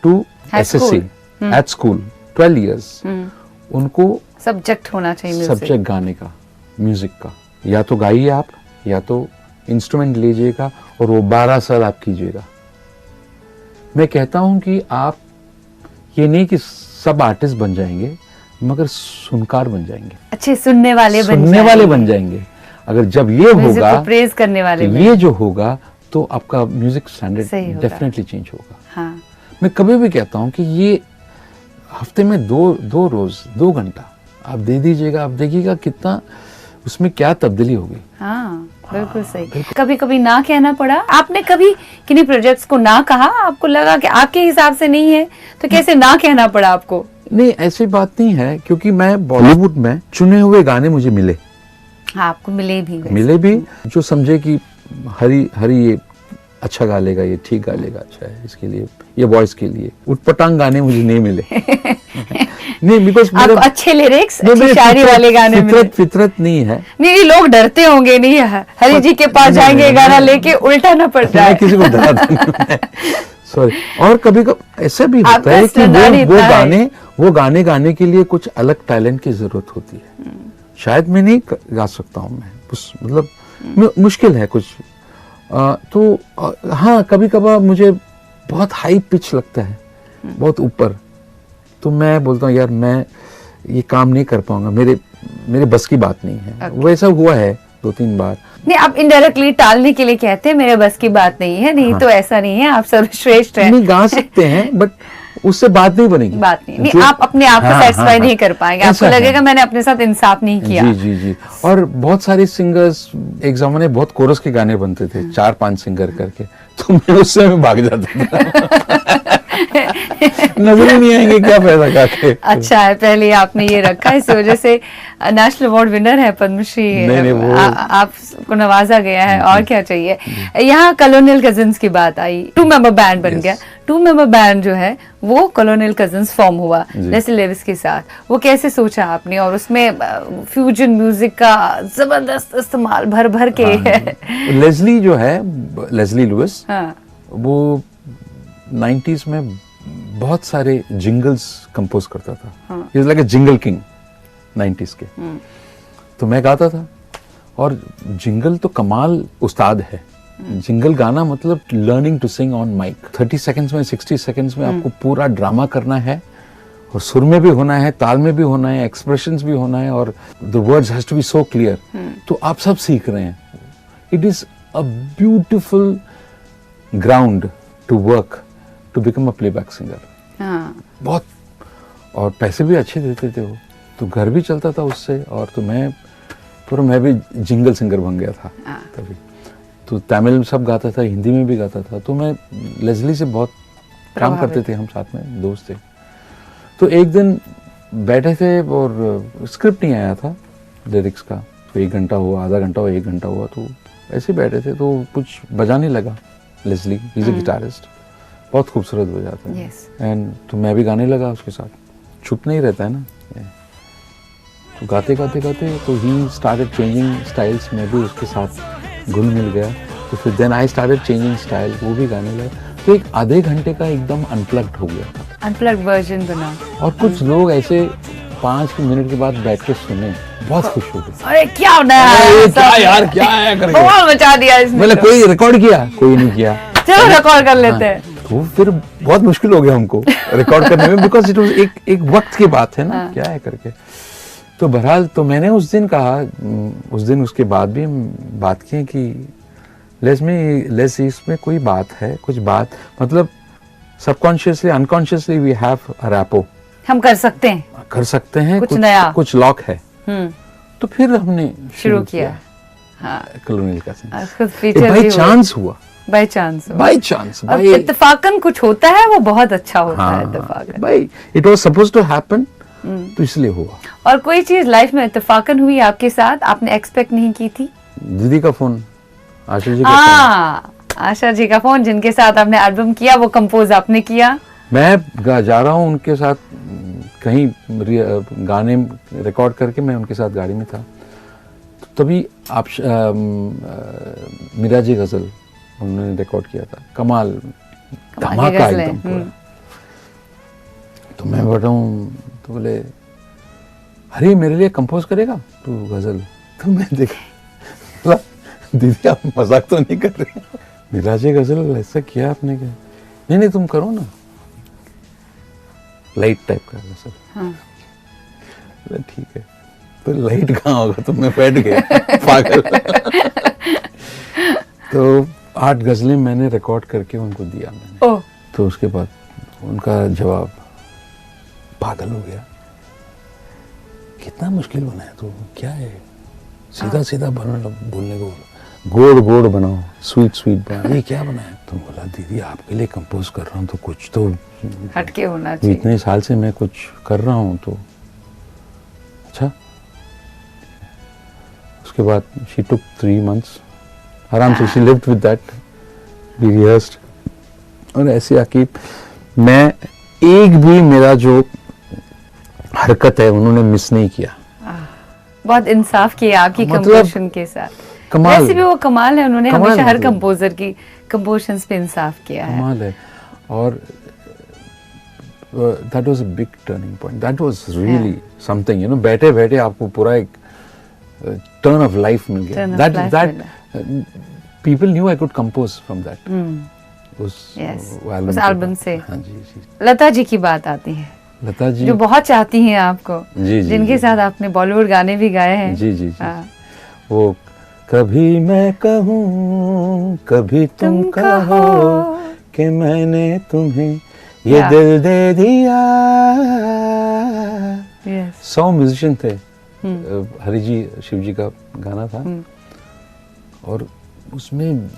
to SSC at school 12 years, उनको सब्जेक्ट होना चाहिए म्यूजिक। सब्जेक्ट गाने का, म्यूजिक का। या तो गाइए आप, या तो इंस्ट्रूमेंट लीजिएगा, और वो 12 साल आप कीजिएगा। मैं कहता हूं कि आप ये नहीं कि सब आर्टिस्ट बन जाएंगे, मगर सुनकार बन जाएंगे, अच्छे सुनने वाले बन जाएंगे। अगर जब ये होगा, प्रेज करने वाले, तो ये जो होगा, तो आपका म्यूजिक स्टैंडर्ड डेफिनेटली चेंज होगा। हाँ। मैं कभी भी कहता हूं कि ये हफ्ते में दो रोज 2 घंटा आप दे दीजिएगा, आप देखिएगा कितना उसमें क्या तब्दीली होगी। हाँ, बिल्कुल सही। कभी कभी ना कहना पड़ा? आपने कभी किन्हीं प्रोजेक्ट्स को ना कहा? आपको लगा कि आपके हिसाब से नहीं है, तो कैसे ना कहना पड़ा आपको? नहीं, ऐसी बात नहीं है, क्योंकि मैं बॉलीवुड में चुने हुए गाने मुझे मिले। हाँ, आपको मिले भी जो समझे कि हरी ये अच्छा गा लेगा, ये ठीक गा लेगा, अच्छा है इसके लिए, ये वॉइस के लिए। उटपटांग गाने मुझे नहीं मिले। नहीं, बिकॉज आपको अच्छे लिरिक्स, अच्छी शायरी वाले गाने मिले। फितरत नहीं है। नहीं, लोग डरते होंगे, नहीं हरि जी के पास जाएंगे गाना लेके उल्टा ना पड़ जाए। किसी को डरा सॉरी। और कभी ऐसा भी होता है कि वो गाने गाने के लिए कुछ अलग टैलेंट की जरूरत होती है। शायद मैं नहीं गा सकता हूँ, मैं मतलब मुश्किल है कुछ। तो हाँ, कभी कभार मुझे बहुत हाई पिच लगता है, बहुत ऊपर, तो मैं बोलता हूँ यार मैं ये काम नहीं कर पाऊंगा, मेरे बस की बात नहीं है। वैसा हुआ है 2-3 बार। नहीं, आप इनडायरेक्टली टालने के लिए कहते हैं मेरे बस की बात नहीं है। नहीं, हाँ। तो ऐसा नहीं है, आप सर्वश्रेष्ठ हैं। नहीं, गा सकते हैं, बट उससे बात नहीं बनेगी। बात नहीं, आप अपने आप को सेटिस्फाई नहीं कर पाएंगे। आपको लगेगा मैंने अपने साथ इंसाफ नहीं किया। जी। और बहुत सारे सिंगर्स, एक जमाने बहुत कोरस के गाने बनते थे, 4-5 सिंगर करके, तो मैं उससे भाग जाता था। नजर ही नहीं आएंगे क्या फायदा गा के। अच्छा है, पहले आपने ये रखा, इस वजह से नेशनल अवार्ड विनर है, पद्मश्री आपको नवाजा गया है, और क्या चाहिए। यहाँ कॉलोनियल कजिन्स की बात आई, 2 मेंबर बैंड बन गया। 2 मेंबर बैंड जो है वो कॉलोनियल कजिन्स फॉर्म हुआ लेस्ली लेविस के साथ, वो कैसे सोचा आपने, और उसमें फ्यूजन म्यूजिक का जबरदस्त इस्तेमाल भर भर के है। लेस्ली जो है, लेस्ली लुइस, हाँ। वो 90s में बहुत सारे जिंगल्स कंपोज करता था। He was like a jingle king 90s के। तो मैं गाता था, और जिंगल तो कमाल उस्ताद है। जिंगल गाना मतलब learning to sing on mic. 30 seconds में, 60 सेकंड्स में आपको पूरा ड्रामा करना है, और सुर में भी होना है, ताल में भी होना है, एक्सप्रेशंस भी होना है, और the words has to be so clear. तो आप सब सीख रहे हैं। It is a beautiful ground to work to become a playback singer. बहुत, और पैसे भी अच्छे देते थे वो, तो घर भी चलता था उससे। और तो मैं भी जिंगल सिंगर बन गया था तभी। तो तमिल में सब गाता था, हिंदी में भी गाता था। तो मैं लेस्ली से बहुत काम करते थे, हम साथ में दोस्त थे। तो एक दिन बैठे थे और स्क्रिप्ट नहीं आया था लिरिक्स का। तो 1 घंटा हुआ, आधा घंटा हुआ, 1 घंटा हुआ, तो ऐसे बैठे थे, तो कुछ बजाने लगा। लेस्ली इज अ गिटारिस्ट, बहुत खूबसूरत बजाता है। एंड तो मैं भी गाने लगा उसके साथ, चुप नहीं रहता है ना। तो गाते गाते गाते तो ही स्टार्टेड चेंजिंग स्टाइल्स, मैं भी उसके साथ घुल मिल गया। तो फिर then I started changing style, वो भी गाने लगा। तो एक आधे घंटे का एकदम अनप्लग्ड हो गया था, अनप्लग्ड वर्जन बना। और कुछ लोग ऐसे 5 मिनट के बाद बैठ के सुने, बहुत खुश हो गए। अरे क्या नया है, क्या यार, क्या है करके बवाल मचा दिया इसने। मैंने कोई रिकॉर्ड किया, कोई नहीं किया, चलो रिकॉर्ड कर लेते हैं। तो फिर बहुत मुश्किल हो गया हमको रिकॉर्ड करने में, बिकॉज इट वाज एक वक्त की बात है ना, क्या है करके। तो बहरहाल, तो मैंने उस दिन कहा, उस दिन उसके बाद भी हम बात की कि लेस इसमें कोई बात है, कुछ बात, मतलब subconsciously unconsciously we have a rapport, हम कर सकते हैं कुछ नया, कुछ लॉक है। तो फिर हमने शुरू किया कॉलोनियल का बाय चांस हुआ, बाय चांस इत्तेफाकन कुछ होता है, वो बहुत अच्छा होता है इत्तेफाकन। भाई it was supposed to happen, तो इसलिए हुआ। और कोई चीज लाइफ में इत्तेफाकन हुई आपके साथ, आपने एक्सपेक्ट नहीं की थी? दीदी का फोन, आशा जी का फोन। आशा जी का फोन, जिनके साथ आपने एल्बम किया, वो कंपोज आपने किया। मैं जा रहा हूँ उनके साथ कहीं गाने रिकॉर्ड करके, मैं उनके साथ गाड़ी में था। तभी आप मीरा जी गजल उन्होंने रिकॉर्ड किया था, कमाल धमाका एकदम पूरा। तो मैं बैठा हूँ, तो बोले अरे मेरे लिए कंपोज करेगा तू गजल? तो मैं देखा, दीदी आप मजाक तो नहीं कर रहे? मीरा जी गजल ऐसा किया आपने क्या? नहीं तुम करो ना, लाइट टाइप का गजल। ठीक है, तो लाइट कहाँ होगा, तो मैं बैठ गया पागल। तो 8 गजलें मैंने रिकॉर्ड करके उनको दिया मैंने। तो उसके बाद उनका जवाब, पागल हो गया, कितना मुश्किल बनाया तो क्या है, सीधा सीधा बोलने को, गोड़ बनाओ, स्वीट बनाओ, ये क्या बनाया? तो बोला दीदी आपके लिए कंपोज कर रहा हूँ, तो कुछ तो हटके होना चाहिए, इतने साल से मैं कुछ कर रहा हूँ, तो अच्छा। उसके बाद शी टुक 3 months आराम से, she lived with that, we rehearsed. और ऐसे आके मैं एक भी मेरा जो हरकत है उन्होंने मिस नहीं किया। बहुत इंसाफ किया आपकी मतलब कंपोजिशन के साथ। कमाल, वैसे भी वो कमाल है, उन्होंने हमेशा हर कंपोजर की कंपोजिशंस पे इंसाफ किया है, कमाल है। और that was a big turning point, that was really something, you know, बैठे बैठे आपको पूरा एक turn of life मिल गया। that people knew I could compose from that, उस एल्बम से। हाँ जी। लता जी की बात आती है, लता जी जो बहुत चाहती हैं आपको, जिनके साथ आपने बॉलीवुड गाने भी गाए हैं। जी। वो कभी मैं कहूँ कभी तुम कहो कि मैंने तुम्हें ये दिल दे दिया। 100 म्यूजिशियन थे, हरि जी शिव जी का गाना था, और उसमें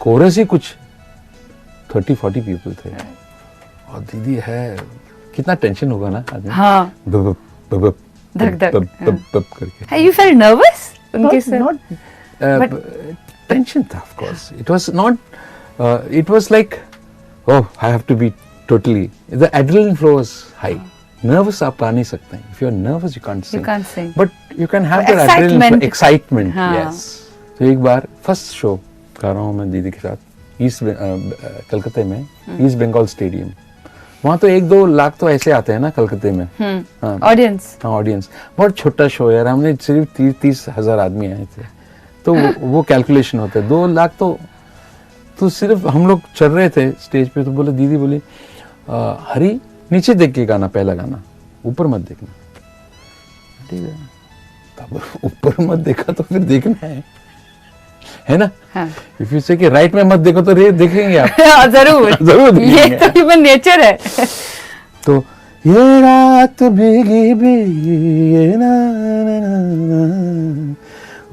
कोरस ही कुछ 30-40 पीपल थे और दीदी है, कितना टेंशन होगा ना आदमी। हाँ, बब बब बब धक धक बब बब करके। You felt nervous उनके साथ? Not tension था, of course. It was not. It was like, oh, I have to be totally. The adrenaline flow was high. Nervous आप गा नहीं सकते. If you're nervous, you can't sing. You can't sing. But you can have that adrenaline flow, excitement. Yes. तो एक बार फर्स्ट शो कर रहा हूँ मैं दीदी के साथ ईस्ट कलकत्ते में, ईस्ट बंगाल स्टेडियम। वहाँ तो 1-2 लाख तो ऐसे आते हैं ना कलकत्ते में। ऑडियंस। हाँ, ऑडियंस। बहुत छोटा शो यार, हमने सिर्फ 30 हज़ार आदमी आए थे, तो वो कैलकुलेशन होता है। 2 लाख तो सिर्फ हम लोग चल रहे थे स्टेज पे, तो बोले दीदी बोली हरी नीचे देख के गाना, पहला गाना, ऊपर मत देखना। ठीक है, तब ऊपर मत देखा तो फिर देखना है ना। हाँ। इफ यू से कि राइट में मत देखो तो रे देखेंगे आप। जरूर जरूर देखेंगे। ये तो ह्यूमन नेचर है। तो ये रात भीगी भीगी ये ना, ना, ना, ना,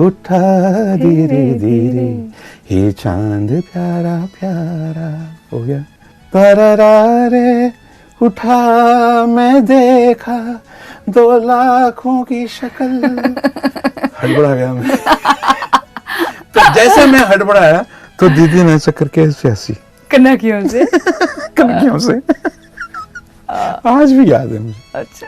उठा धीरे धीरे ये चांद प्यारा प्यारा हो गया। तररा रे उठा मैं देखा 2 लाखों की शक्ल। हड़बड़ा गया मैं। तो जैसे मैं हड़बड़ाया तो दीदी ने ऐसा करके ऐसे हंसी कनकियों से। कनकियों से। आज भी याद है मुझे। अच्छा,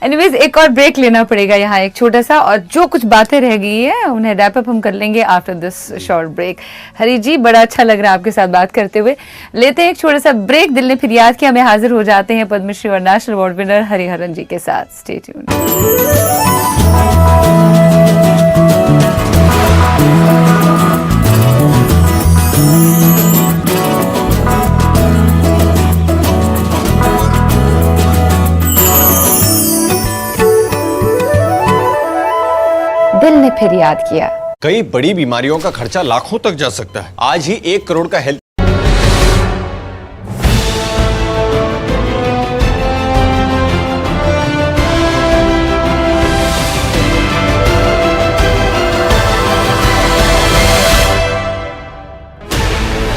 एनीवेज एक और ब्रेक लेना पड़ेगा यहाँ, एक छोटा सा, और जो कुछ बातें रह गई है उन्हें रैप अप हम कर लेंगे आफ्टर दिस शॉर्ट ब्रेक। हरी जी, बड़ा अच्छा लग रहा है आपके साथ बात करते हुए। लेते हैं एक छोटा सा ब्रेक। दिल ने फिर याद किया में हाजिर हो जाते हैं पद्मश्री और नेशनल अवार्ड विनर हरिहरन जी के साथ। Stay tuned. दिल ने फिर याद किया। कई बड़ी बीमारियों का खर्चा लाखों तक जा सकता है। आज ही 1 करोड़ का health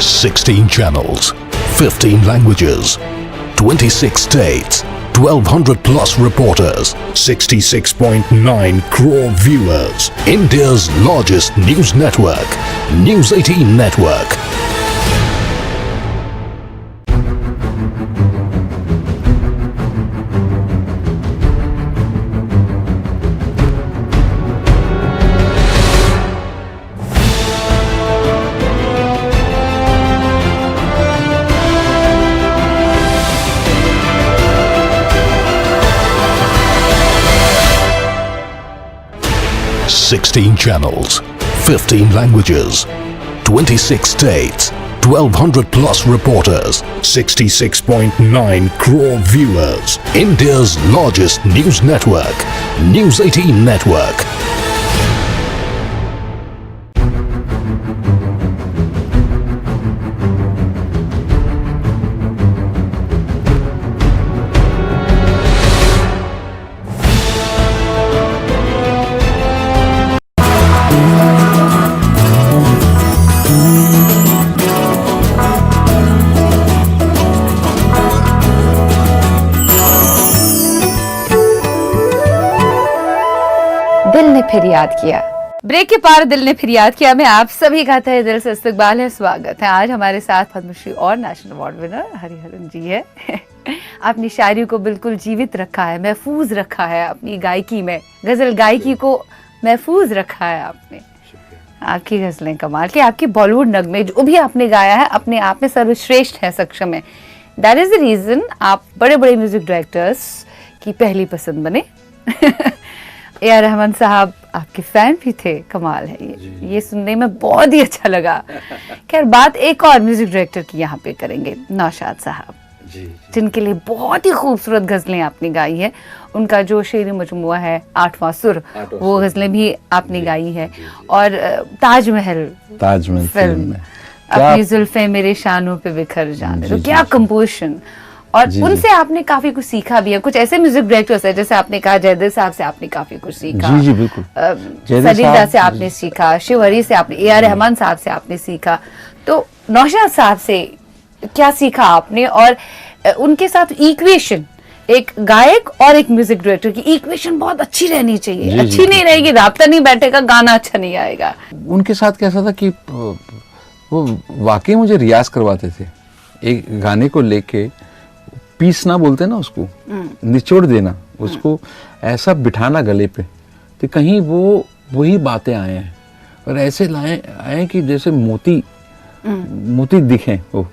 $16 channels, 15 languages, 26 states, 1,200 plus reporters, 66.9 crore viewers. India's largest news network, News 18 Network. $16 channels, 15 languages, 26 states, 1,200 plus reporters, 66.9 crore viewers. India's largest news network, News 18 Network. दिल ने फिर याद किया। ब्रेक के पार दिल ने फिर याद किया में आप सभी का तहे दिल से इस्तकबाल है, स्वागत है। आज हमारे साथ पद्मश्री और नेशनल अवार्ड विनर हरिहरन जी है। अपनी शायरी को बिल्कुल जीवित रखा है, महफूज रखा है अपनी गायकी में, गजल गायकी को महफूज रखा है आपने। आपकी गजलें कमाल की, आपकी बॉलीवुड नगमे जो भी आपने गाया है अपने आप में सर्वश्रेष्ठ है, सक्षम है। दैट इज द रीजन आप बड़े बड़े म्यूजिक डायरेक्टर्स की पहली पसंद बने। ए.आर. रहमान साहब आपके फैन भी थे, कमाल है ये सुनने में बहुत ही अच्छा लगा। खैर बात एक और म्यूजिक डायरेक्टर की यहाँ पे करेंगे, नौशाद साहब, जिनके लिए बहुत ही खूबसूरत गजलें आपने गाई है। उनका जो शेरी मजमुआ है 8वां सुर, वो गजलें भी आपने गाई है। और ताजमहल फिल्म में अपनी जुल्फे मेरे शानों पे बिखर जाने, तो क्या कंपोजिशन। और उनसे आपने काफी कुछ सीखा भी है। कुछ ऐसे म्यूजिक डायरेक्टर्स है, जैसे आपने कहा जयदेव साहब से आपने काफी कुछ सीखा। जी बिल्कुल। सलीदा से आपने सीखा, शिवहरी से आपने, ए.आर. रहमान साहब से आपने सीखा, तो नौशाद साहब से क्या सीखा आपने, और उनके साथ इक्वेशन, एक गायक और एक म्यूजिक डायरेक्टर की इक्वेशन बहुत अच्छी रहनी चाहिए। अच्छी नहीं रहेगी, राब्ता नहीं बैठेगा, गाना अच्छा नहीं आएगा। उनके साथ कैसा था कि वो वाकई मुझे रियाज करवाते थे। एक गाने को लेके पीसना बोलते ना उसको, निचोड़ देना उसको, ऐसा बिठाना गले पे तो कहीं वो वही बातें आए हैं और ऐसे आए कि जैसे मोती दिखें वो।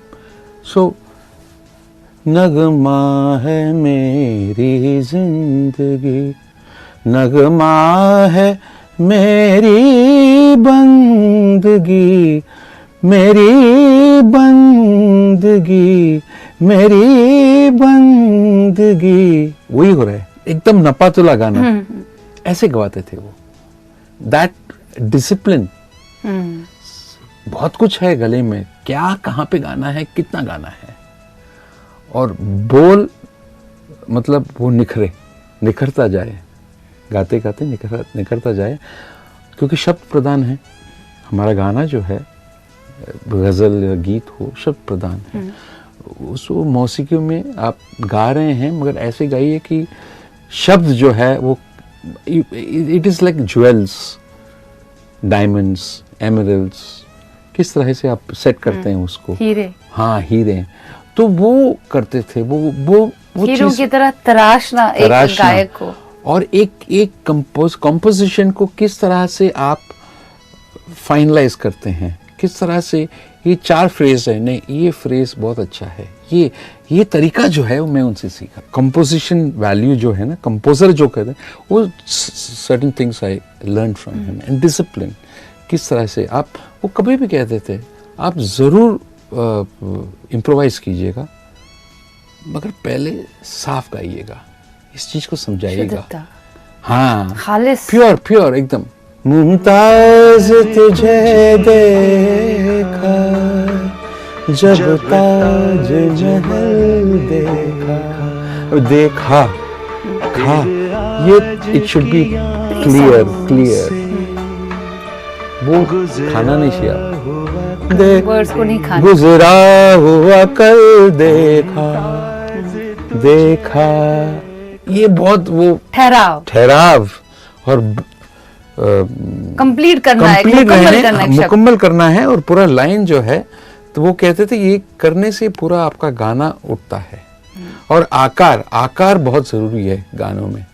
सो नगमा है मेरी जिंदगी, नगमा है मेरी बंदगी, मेरी बंदगी, मेरी बंदगी, वही हो रहा है। एकदम नपातुला गाना ऐसे गवाते थे वो। दैट डिसिप्लिन, बहुत कुछ है गले में, क्या कहाँ पे गाना है, कितना गाना है, और बोल मतलब वो निखरता जाए, गाते गाते निखरता जाए, क्योंकि शब्द प्रधान है हमारा गाना जो है, गज़ल या गीत हो, शब्द प्रधान है। उस मौसीकी में आप गा रहे हैं मगर ऐसे गाइए कि शब्द जो है वो it is like jewels, diamonds, emeralds, किस तरह से आप सेट करते हैं उसको, हीरे। हाँ, हीरे। तो वो करते थे, वो हीरों की तरह तराशना एक गायक को, और एक कंपोजिशन को किस तरह से आप फाइनलाइज करते हैं, किस तरह से ये 4 फ्रेज है, नहीं ये फ्रेज बहुत अच्छा है, ये तरीका जो है वो मैं उनसे सीखा। कंपोजिशन वैल्यू जो है ना, कंपोजर जो कहते हैं, वो certain things I learn from him, and discipline. किस तरह से आप, वो कभी भी कहते थे आप ज़रूर इम्प्रोवाइज कीजिएगा मगर पहले साफ गाइएगा, इस चीज को समझाइएगा। हाँ, खालिस, प्योर एकदम। मुमताज तुझे देखा जब ताज महल देखा खा, ये इट शुड बी क्लियर। वो खाना नहीं चाहिए, वर्ड्स को नहीं खाना। गुजरा हुआ कल देखा, ये बहुत वो ठहराव और कंप्लीट करना है, मुकम्मल करना है, और पूरा लाइन जो है, तो वो कहते थे ये करने से पूरा आपका गाना उठता है। और आकार बहुत जरूरी है गानों में।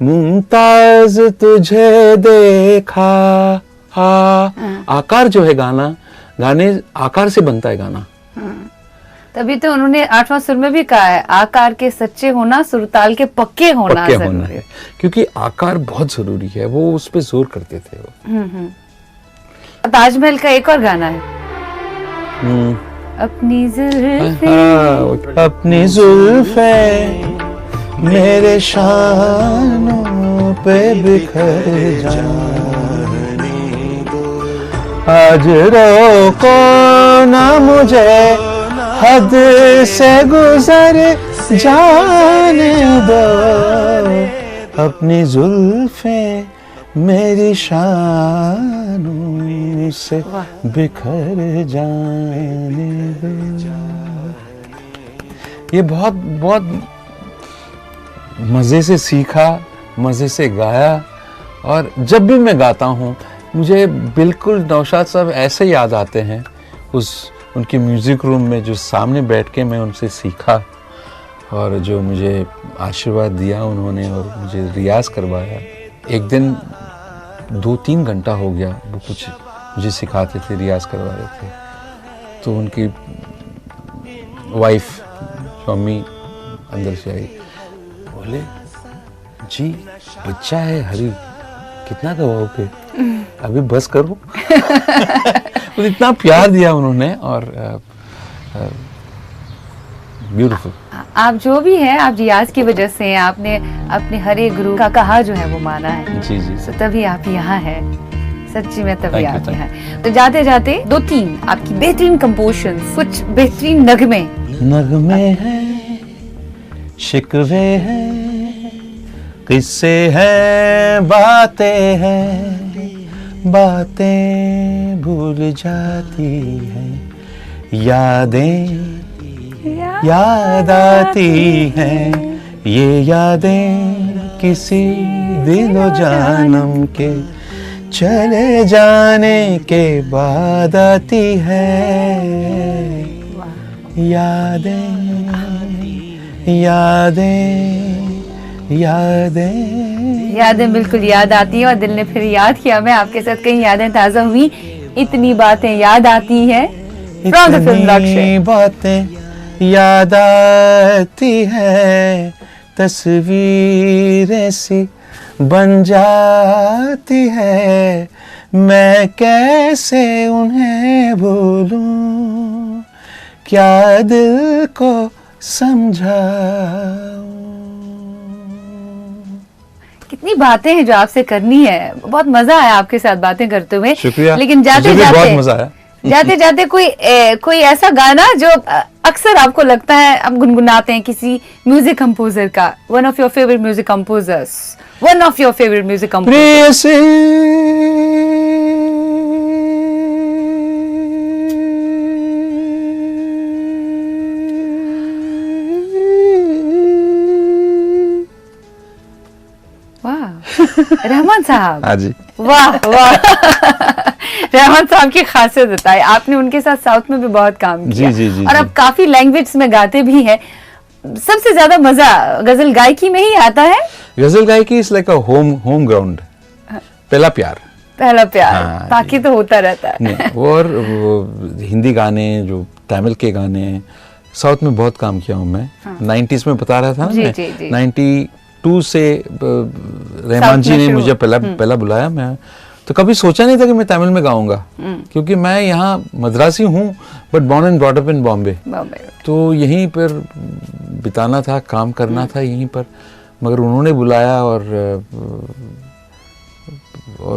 मुमताज तुझे देखा, आकार जो है गाने आकार से बनता है गाना। तभी तो उन्होंने 8वां सुर में भी कहा है, आकार के सच्चे होना, सुरताल के पक्के होना है, क्योंकि आकार बहुत जरूरी है, वो उस पे जोर करते थे वो। ताजमहल का एक और गाना है, अपनी जुल्फे मेरे शानों पे बिखर जाने दो, आज रोको ना मुझे, हद से गुजर जाने दो, अपनी जुल्फे मेरी शानों से बिखर जाने दो। ये बहुत मज़े से सीखा, मज़े से गाया, और जब भी मैं गाता हूँ मुझे बिल्कुल नौशाद साहब ऐसे याद आते हैं, उनके म्यूज़िक रूम में जो सामने बैठ के मैं उनसे सीखा, और जो मुझे आशीर्वाद दिया उन्होंने और मुझे रियाज करवाया। एक दिन 2-3 घंटा हो गया वो कुछ मुझे सिखाते थे, रियाज करवा रहे थे। तो उनकी वाइफ मम्मी अंदर से आई, बोले जी बच्चा है हरी, कितना गवाओगे, अभी बस करो। तो इतना प्यार दिया उन्होंने, और ब्यूटीफुल। आप जो भी हैं, आप रियाज की वजह से आपने अपने हरे गुरु का कहा जो है वो माना है। जी जी। तो तभी आप यहाँ हैं, सच्ची में तभी आप यहाँ हैं। तो जाते जाते 2-3 आपकी बेहतरीन कंपोजिशंस, कुछ बेहतरीन नगमे हैं, शिकवे हैं, किस्से हैं, बातें हैं, बातें भूल जाती हैं, यादें याद आती हैं, ये यादें किसी दिलो जानम के चले जाने के बाद आती है। यादें यादें बिल्कुल याद आती हैं और दिल ने फिर याद किया। मैं आपके साथ कई यादें ताज़ा हुई, इतनी बातें याद आती हैं। From the film लक्ष्य। इतनी बातें याद आती है, तस्वीर ऐसी बन जाती है, मैं कैसे उन्हें भूलूं, क्या दिल को समझाऊं। कितनी बातें हैं जो आपसे करनी है। बहुत मजा आया आपके साथ बातें करते हुए। शुक्रिया, लेकिन जाते मुझे भी जाते बहुत मजा आया। जाते जाते कोई ऐसा गाना जो अक्सर आपको लगता है आप गुनगुनाते हैं किसी म्यूजिक कंपोजर का, one of your favourite music composers, one of your favourite music composer. प्रेयसी वाह, रहमान साहब। हाँ जी, वाह वाह। रहमान साहब की खासियत बताई आपने। उनके साथ साउथ में भी बहुत काम किया जी, और अब काफी लैंग्वेज में गाते भी हैं। सबसे ज्यादा मजा गजल गायकी में ही आता है। गजल गायकी is like a home ground, पहला प्यार। पहला प्यार, हाँ, बाकी तो होता रहता है। नहीं, और वो हिंदी गाने, जो तमिल के गाने, साउथ में बहुत काम किया हूँ मैं। 90s में बता रहा था ना, जी, मैं जी, जी। 92 से रहमान जी में ने शुरू। मुझे पहला बुलाया। मैं तो कभी सोचा नहीं था कि मैं तमिल में गाऊंगा, क्योंकि मैं यहाँ मद्रासी हूँ but born and brought up in Bombay. तो यहीं पर बिताना था, काम करना था यहीं पर, मगर उन्होंने बुलाया और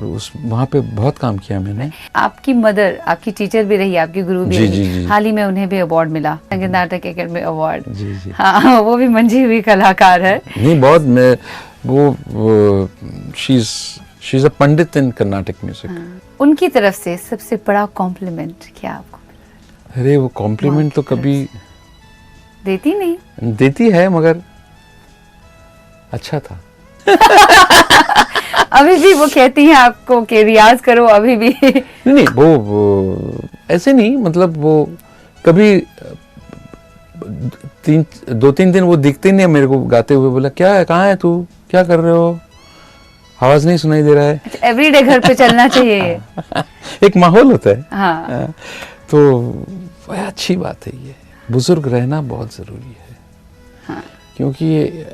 उस वहाँ पे बहुत काम किया मैंने। आपकी मदर आपकी टीचर भी रही, आपकी गुरु भी जी, रही। जी, जी। हाल ही में उन्हें भी अवार्ड मिला, संगीत नाटक अकेडमी अवार्ड। जी, जी। हाँ, वो भी मंझी हुई कलाकार है। नहीं, बहुत मैं वो she is a Pandit in Karnataka music. उनकी तरफ से सबसे बड़ा कॉम्प्लीमेंट क्या आपको? अरे वो कॉम्प्लीमेंट तो कभी देती नहीं। देती है, मगर अच्छा था। अभी भी वो कहती हैं आपको कि रियाज करो अभी भी? नहीं, वो ऐसे नहीं, मतलब वो कभी 2-3 दिन वो दिखते नहीं है मेरे को गाते हुए। बोला, क्या है, कहाँ है तू, क्या कर रहे हो, आवाज नहीं सुनाई दे रहा है। एवरीडे घर पे चलना चाहिए। एक माहौल होता है। हाँ। तो वह अच्छी बात है। ये बुजुर्ग रहना बहुत जरूरी है। हाँ। क्योंकि ये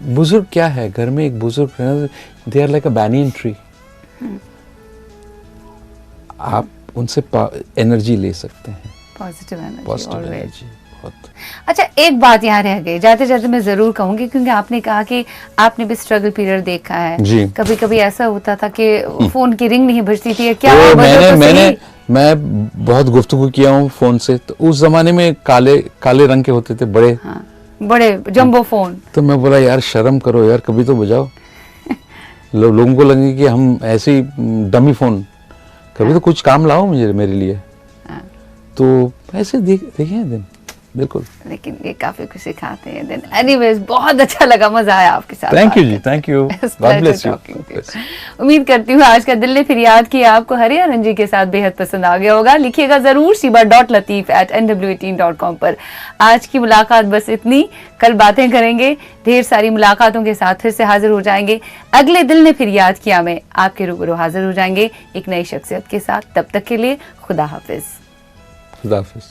बुजुर्ग क्या है, घर में एक बुजुर्ग रहना, they are like a banyan tree. आप उनसे एनर्जी ले सकते हैं, positive energy, positive always. Energy बहुत। अच्छा, एक बात यहाँ रह गई, जाते जाते मैं जरूर कहूंगी, क्योंकि आपने कहा कि आपने भी स्ट्रगल पीरियड देखा है। जी। कभी कभी ऐसा होता था कि फोन की रिंग नहीं बजती थी, क्या तो वजह तो मैं बहुत गुफ्तगू किया हूँ फोन से। तो उस जमाने में काले रंग के होते थे बड़े। हाँ, बड़े जंबो फोन। तो मैं बोला, यार शर्म करो यार, कभी तो बजाओ। लोगों को लगे कि हम ऐसे ही डमी फोन, कभी तो कुछ काम लाओ मेरे लिए। तो ऐसे देखे हैं दिन, बिल्कुल। लेकिन ये काफी कुछ सिखाते हैं दिन। एनीवेज, बहुत अच्छा लगा, मजा आया आपके साथ। Thank you ji, thank you, God bless you. उम्मीद करती हूँ आज का दिल ने फिर याद किया आपको हरिहरन जी के साथ बेहद पसंद आ गया होगा। लिखिएगा जरूर shiba.lateef@nw18.com पर। आज की मुलाकात बस इतनी, कल बातें करेंगे, ढेर सारी मुलाकातों के साथ फिर से हाजिर हो जाएंगे। अगले दिल ने फिर याद किया में आपके रूबरू हाजिर हो जाएंगे एक नई शख्सियत के साथ। तब तक के लिए खुदा हाफिज। खुदा हाफिज।